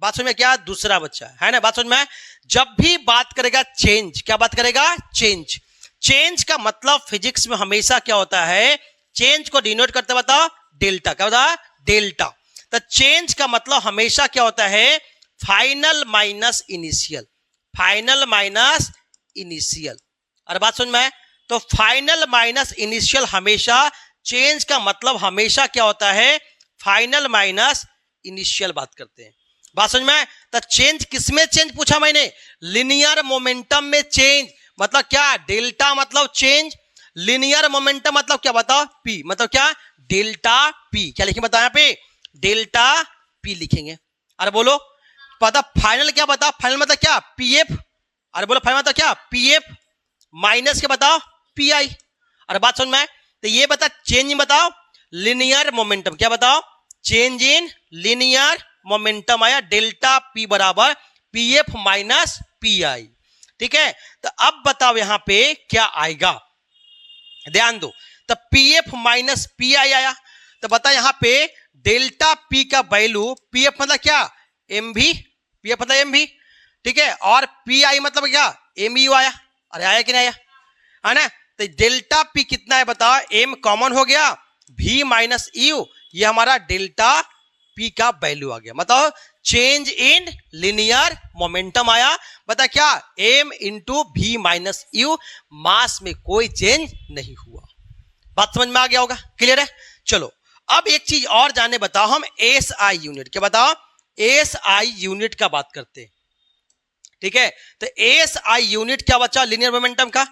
बात समझ में क्या दूसरा बच्चा है ना, बात समझ में। जब भी बात करेगा चेंज, क्या बात करेगा चेंज, चेंज का मतलब फिजिक्स में हमेशा क्या होता है, चेंज को डिनोट करते बताओ डेल्टा, क्या होता है डेल्टा, तो चेंज का मतलब हमेशा क्या होता है final minus initial, final minus initial, और बात समझ में, तो फाइनल माइनस इनिशियल हमेशा चेंज का मतलब हमेशा क्या होता है फाइनल माइनस इनिशियल बात करते हैं, बात समझ में। तो चेंज किसमें चेंज पूछा मैंने, लिनियर मोमेंटम में चेंज, मतलब क्या डेल्टा मतलब चेंज, लिनियर मोमेंटम मतलब क्या बताओ पी, मतलब क्या डेल्टा पी, क्या लिखेंगे बताओ यहाँ पे डेल्टा पी लिखेंगे, अरे बोलो पता फाइनल क्या बताओ, फाइनल मतलब क्या पीएफ, अरे बोलो फाइनल मतलब क्या पीएफ माइनस क्या बताओ पी आई, अरे बात समझ में, तो ये बता चेंज बताओ लिनियर मोमेंटम, क्या बताओ चेंज इन लिनियर मोमेंटम आया डेल्टा पी बराबर पीएफ माइनस पी आई, ठीक है, तो अब बताओ यहां पे क्या आएगा, ध्यान दो। तो पीएफ माइनस पीआई आया, तो बता यहां पे डेल्टा पी का वैल्यू, पीएफ मतलब क्या, एमवी, पीएफ मतलब एमवी, ठीक है, और पीआई मतलब क्या, एमयू आया। अरे आया कि नहीं आया, है ना। तो डेल्टा पी कितना है बताओ, एम कॉमन हो गया, वी माइनस यू, ये हमारा डेल्टा पी का वैल्यू आ गया। मतलब चेंज इन लिनियर मोमेंटम आया, बता क्या, m into v minus u, mass में कोई चेंज नहीं हुआ। बात समझ में आ गया होगा, क्लियर है। चलो अब एक चीज और जाने बताओ, हम एस आई यूनिट, क्या बताओ, एस आई यूनिट का बात करते हैं, ठीक है। तो एस आई यूनिट क्या बचा, लिनियर मोमेंटम का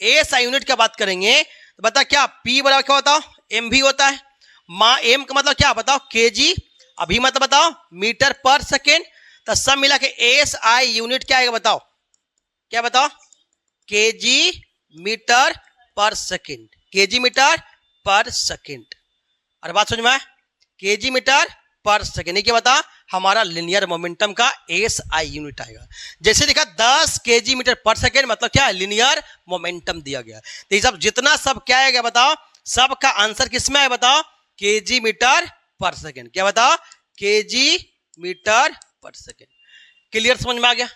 एस आई यूनिट का बात करेंगे, तो बता क्या, पी बराबर क्या बताओ, एम भी होता है, मां एम का मतलब क्या बताओ, केजी, अभी मतलब बताओ मीटर पर सेकेंड, तो सब मिला के एस आई यूनिट क्या आएगा बताओ, क्या बताओ, केजी मीटर पर सेकेंड, केजी मीटर पर सेकेंड। अरे बात समझ में, केजी मीटर पर सेकेंड, ये क्या बता, हमारा लिनियर मोमेंटम का एस आई यूनिट आएगा। जैसे देखा 10 केजी मीटर पर सेकेंड, मतलब क्या, लिनियर मोमेंटम दिया गया। तो ये सब जितना सब क्या आएगा बताओ, सबका आंसर किसमें आएगा बताओ, केजी मीटर पर सेकेंड, क्या बताओ, केजी मीटर पर सेकेंड। क्लियर, समझ में आ गया,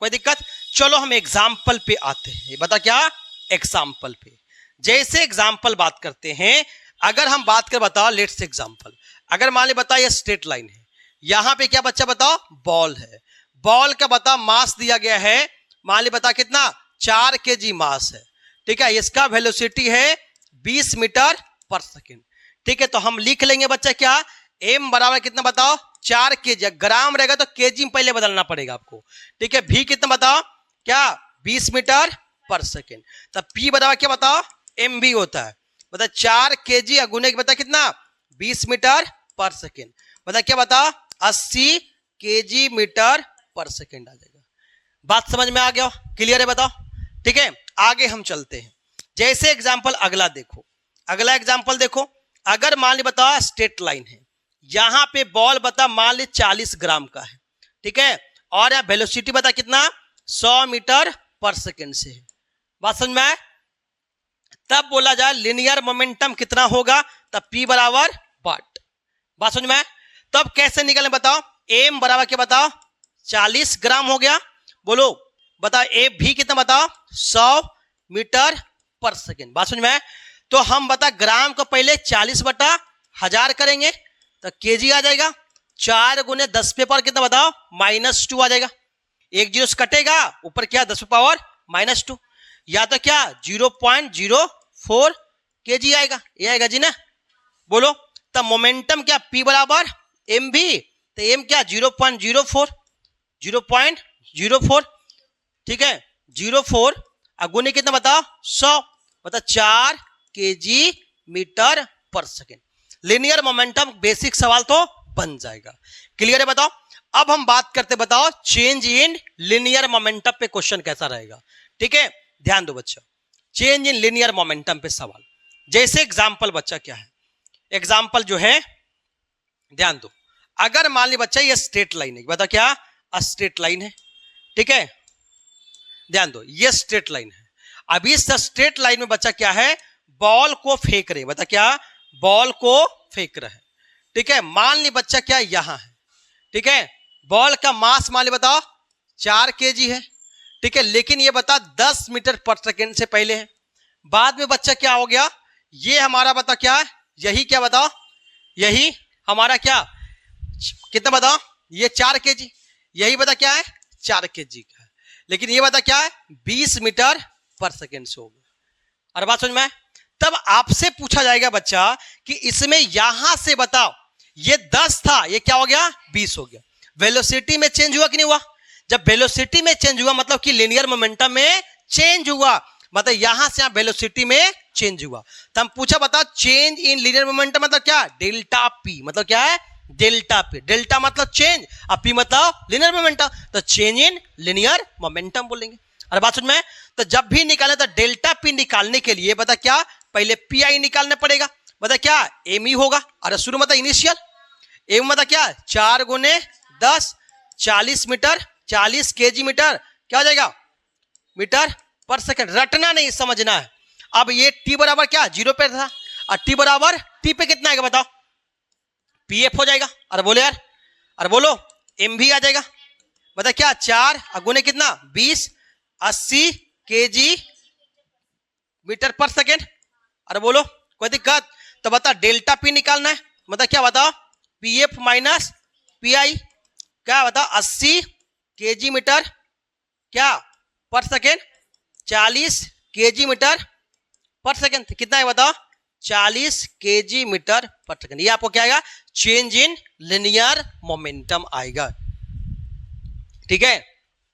कोई दिक्कत। चलो हम एग्जाम्पल पे आते हैं, ये बता क्या, एग्जाम्पल पे। जैसे एग्जाम्पल बात करते हैं, अगर हम बात कर बताओ, लेट्स एग्जाम्पल, अगर मान ली बताओ ये स्ट्रेट लाइन है, यहां पे क्या बच्चा बताओ, बॉल है, बॉल का बताओ मास दिया गया है, मान ली बता कितना, 4 केजी मास है, ठीक है, इसका वेलोसिटी है 20 मीटर पर सेकेंड, ठीक है। तो हम लिख लेंगे बच्चा क्या, एम बराबर कितना बताओ, 4 केजी, ग्राम रहेगा तो केजी में पहले बदलना पड़ेगा आपको, ठीक है। भी कितना बताओ, क्या 20 मीटर पर सेकेंड, तब पी बराबर क्या बताओ, एम भी होता है, बता 4 केजी अगुने बता कितना, 20 मीटर पर सेकेंड, बता क्या बताओ, 80 केजी मीटर पर सेकेंड आ जाएगा। बात समझ में आ गया, क्लियर है बताओ, ठीक है। आगे हम चलते हैं, जैसे एग्जांपल अगला देखो, अगला एग्जांपल देखो, अगर मान ली बताओ स्ट्रेट लाइन है, यहां पे बॉल बता मान ली 40 ग्राम का है, ठीक है, और यहां वेलोसिटी बता कितना, 100 मीटर पर सेकेंड से है। बात समझ में आए, तब बोला जाए लिनियर मोमेंटम कितना होगा, तब P बराबर वाट। बात समझ में आए, तब कैसे निकले बताओ, एम बराबर क्या बताओ, 40 ग्राम हो गया, बोलो बताओ, ए भी कितना बताओ, 100 मीटर पर सेकेंड। बात समझ में आए, तो हम बता ग्राम को पहले 40 बटा 1000 करेंगे तो केजी आ जाएगा, 4 गुने 10 पे पावर कितना बताओ, -2 आ जाएगा, एक जीरो से कटेगा, ऊपर क्या 10 पे पावर -2, या तो क्या 0.04 केजी आएगा, ये आएगा जी ना, बोलो। तब मोमेंटम क्या, P बराबर एम भी, तो एम क्या 0.04, ठीक है, 04 अगुने कितना बताओ, 100, बता 4 केजी मीटर पर सेकेंड। लिनियर मोमेंटम बेसिक सवाल तो बन जाएगा, क्लियर है बताओ। अब हम बात करते बताओ चेंज इन लिनियर मोमेंटम पे क्वेश्चन कैसा रहेगा, ठीक है, ध्यान दो बच्चा, चेंज इन लिनियर मोमेंटम पे सवाल। जैसे एग्जांपल बच्चा क्या है, एग्जांपल जो है ध्यान दो, अगर मान ली बच्चा ये स्ट्रेट लाइन है, बता क्या, स्ट्रेट लाइन है, ठीक है, ध्यान दो ये स्ट्रेट लाइन है। अब इस स्ट्रेट लाइन में बच्चा क्या है, बॉल को फेंक रहे, बता क्या, बॉल को फेंक रहे, ठीक है। मान ली बच्चा क्या यहां है, ठीक है, बॉल का मास मान ली बताओ 4 केजी है, ठीक है, लेकिन ये बता 10 मीटर पर सेकेंड से पहले है। बाद में बच्चा क्या हो गया, ये हमारा बता क्या है, यही क्या बताओ, यही हमारा क्या कितना बताओ, ये 4 केजी, यही बता क्या है 4 केजी का है, लेकिन ये बता क्या है 20 मीटर पर सेकेंड से होगा। और बात समझ में, तब आपसे पूछा जाएगा बच्चा कि इसमें यहां से बताओ, ये 10 था, ये क्या हो गया 20 हो गया, वेलोसिटी में चेंज हुआ कि नहीं हुआ। जब वेलोसिटी में चेंज हुआ मतलब कि लिनियर मोमेंटम में चेंज हुआ, मतलब यहां से यहां वेलोसिटी में चेंज हुआ। तो हम पूछा बताओ चेंज इन लिनियर मोमेंटम मतलब क्या, डेल्टा पी, मतलब क्या है डेल्टा पी, डेल्टा मतलब चेंज और पी मतलब लिनियर मोमेंटम, तो चेंज इन लिनियर मोमेंटम बोलेंगे। अरे बात समझ में, तो जब भी निकाले तो डेल्टा पी निकालने के लिए बता क्या, पहले पी आई निकालना पड़ेगा, बता क्या एम ई होगा, अरे शुरू मतलब इनिशियल, एम मतलब क्या 4 गुने 10 40 मीटर, 40 केजी मीटर क्या हो जाएगा मीटर पर सेकंड। रटना नहीं, समझना है। अब ये t बराबर क्या 0 पे था और t बराबर t पे कितना आएगा बताओ? pf हो जाएगा। अरे बोलो यार, अरे बोलो, m भी आ जाएगा। बता क्या 4 गुने कितना 20 80 kg मीटर पर सेकेंड। अरे बोलो कोई दिक्कत? तो बता डेल्टा p निकालना है। मतलब क्या बताओ? pf माइनस pi क्या बताओ 80 kg मीटर क्या पर सेकेंड 40 kg मीटर पर सेकेंड। कितना है बताओ? 40 kg मीटर पर सेकेंड। ये आपको क्या आएगा? चेंज इन लिनियर मोमेंटम आएगा। ठीक है,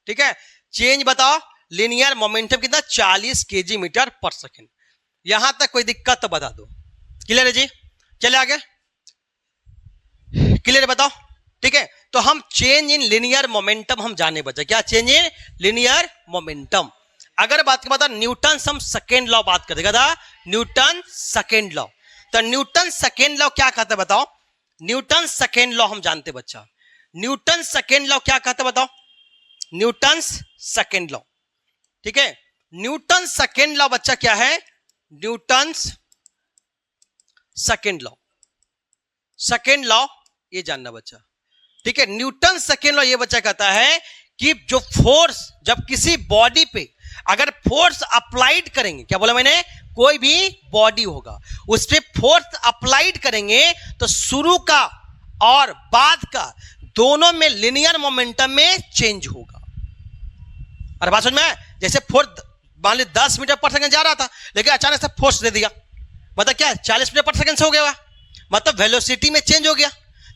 ठीक है। चेंज बताओ लिनियर मोमेंटम कितना 40 kg मीटर पर सेकेंड। यहां तक कोई दिक्कत तो बता दो। क्लियर है जी? चले आगे, क्लियर बताओ। ठीक है, तो हम चेंज इन लिनियर मोमेंटम हम जाने बचा। क्या चेंज इन लिनियर मोमेंटम? अगर बात की बात न्यूटन हम सेकेंड लॉ बात करेगा था, न्यूटन सेकेंड लॉ। तो न्यूटन सेकेंड लॉ क्या कहता है बताओ? न्यूटन सेकेंड लॉ हम जानते बच्चा। न्यूटन सेकेंड लॉ क्या कहता है बताओ? Newton second law. ठीक है, न्यूटन सेकेंड लॉ बच्चा क्या है? Newton second law, second law ये जानना बच्चा। ठीक है, न्यूटन सेकेंड लॉ ये बच्चा कहता है कि जो फोर्स जब किसी बॉडी पे अगर फोर्स अप्लाइड करेंगे, क्या बोला मैंने? कोई भी बॉडी होगा उस पर फोर्स अप्लाइड करेंगे तो शुरू का और बाद का दोनों में लिनियर मोमेंटम में चेंज होगा। अरे बात समझ में? जैसे फोर्स मान ली 10 मीटर पर सेकंड जा रहा था, लेकिन अचानक से फोर्स दे दिया, मतलब क्या 40 मीटर पर सेकंड से हो गया, मतलब वेलोसिटी में चेंज हो गया।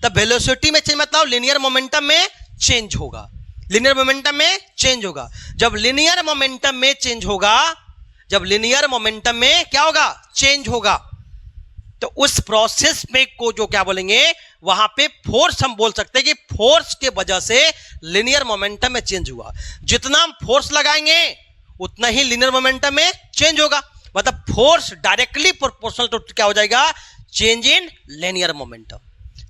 तब वेलोसिटी में चेंज मतलब लिनियर मोमेंटम में चेंज होगा। लिनियर मोमेंटम में चेंज होगा। जब लिनियर मोमेंटम में चेंज होगा, जब लिनियर मोमेंटम में क्या होगा? चेंज होगा। तो उस प्रोसेस में को जो क्या बोलेंगे, वहां पे फोर्स हम बोल सकते हैं कि फोर्स के वजह से लिनियर मोमेंटम में चेंज हुआ। जितना हम फोर्स लगाएंगे उतना ही लिनियर मोमेंटम में चेंज होगा। मतलब फोर्स डायरेक्टली प्रोपोर्शनल टू क्या हो जाएगा? Change in linear momentum,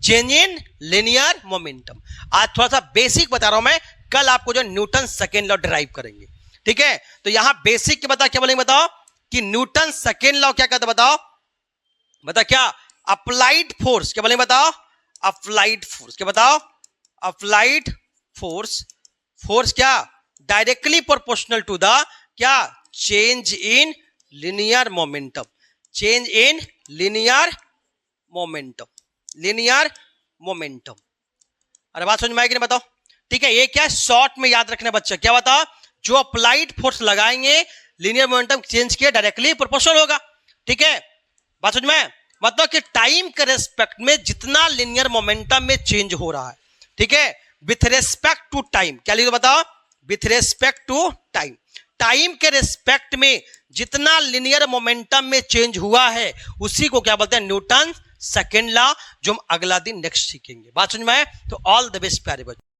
change in linear momentum. आज थोड़ा सा बेसिक बता रहा हूं मैं, कल आपको जो न्यूटन सेकेंड लॉ डिराइव करेंगे। ठीक है, तो यहां बेसिक के बता क्या बोलेंगे बताओ? कि न्यूटन सेकेंड लॉ क्या कहता बताओ? बता क्या? Applied force. क्या बोलेंगे बताओ? Applied force. क्या बताओ? Applied force. फोर्स क्या? डायरेक्टली प्रोपोर्शनल टू द क्या? Change in linear momentum, change in linear momentum, linear momentum. अरे बात समझ में आएगी ना बताओ? ठीक है, ये क्या शॉर्ट में याद रखना बच्चा। क्या बताओ? जो अप्लाइड फोर्स लगाएंगे लिनियर मोमेंटम चेंज किया डायरेक्टली प्रोपोर्शनल होगा। ठीक है, बात समझ में? मतलब कि टाइम के रेस्पेक्ट में जितना लिनियर मोमेंटम में चेंज हो रहा है, ठीक है, विथ रेस्पेक्ट टू टाइम। क्या लिखो बताओ? With respect to time. Time के रेस्पेक्ट में जितना लिनियर मोमेंटम में चेंज हुआ है उसी को क्या बोलते हैं? न्यूटन सेकेंड लॉ, जो हम अगला दिन नेक्स्ट सीखेंगे। बात समझ में आए? तो ऑल द बेस्ट प्यारे बच्चों।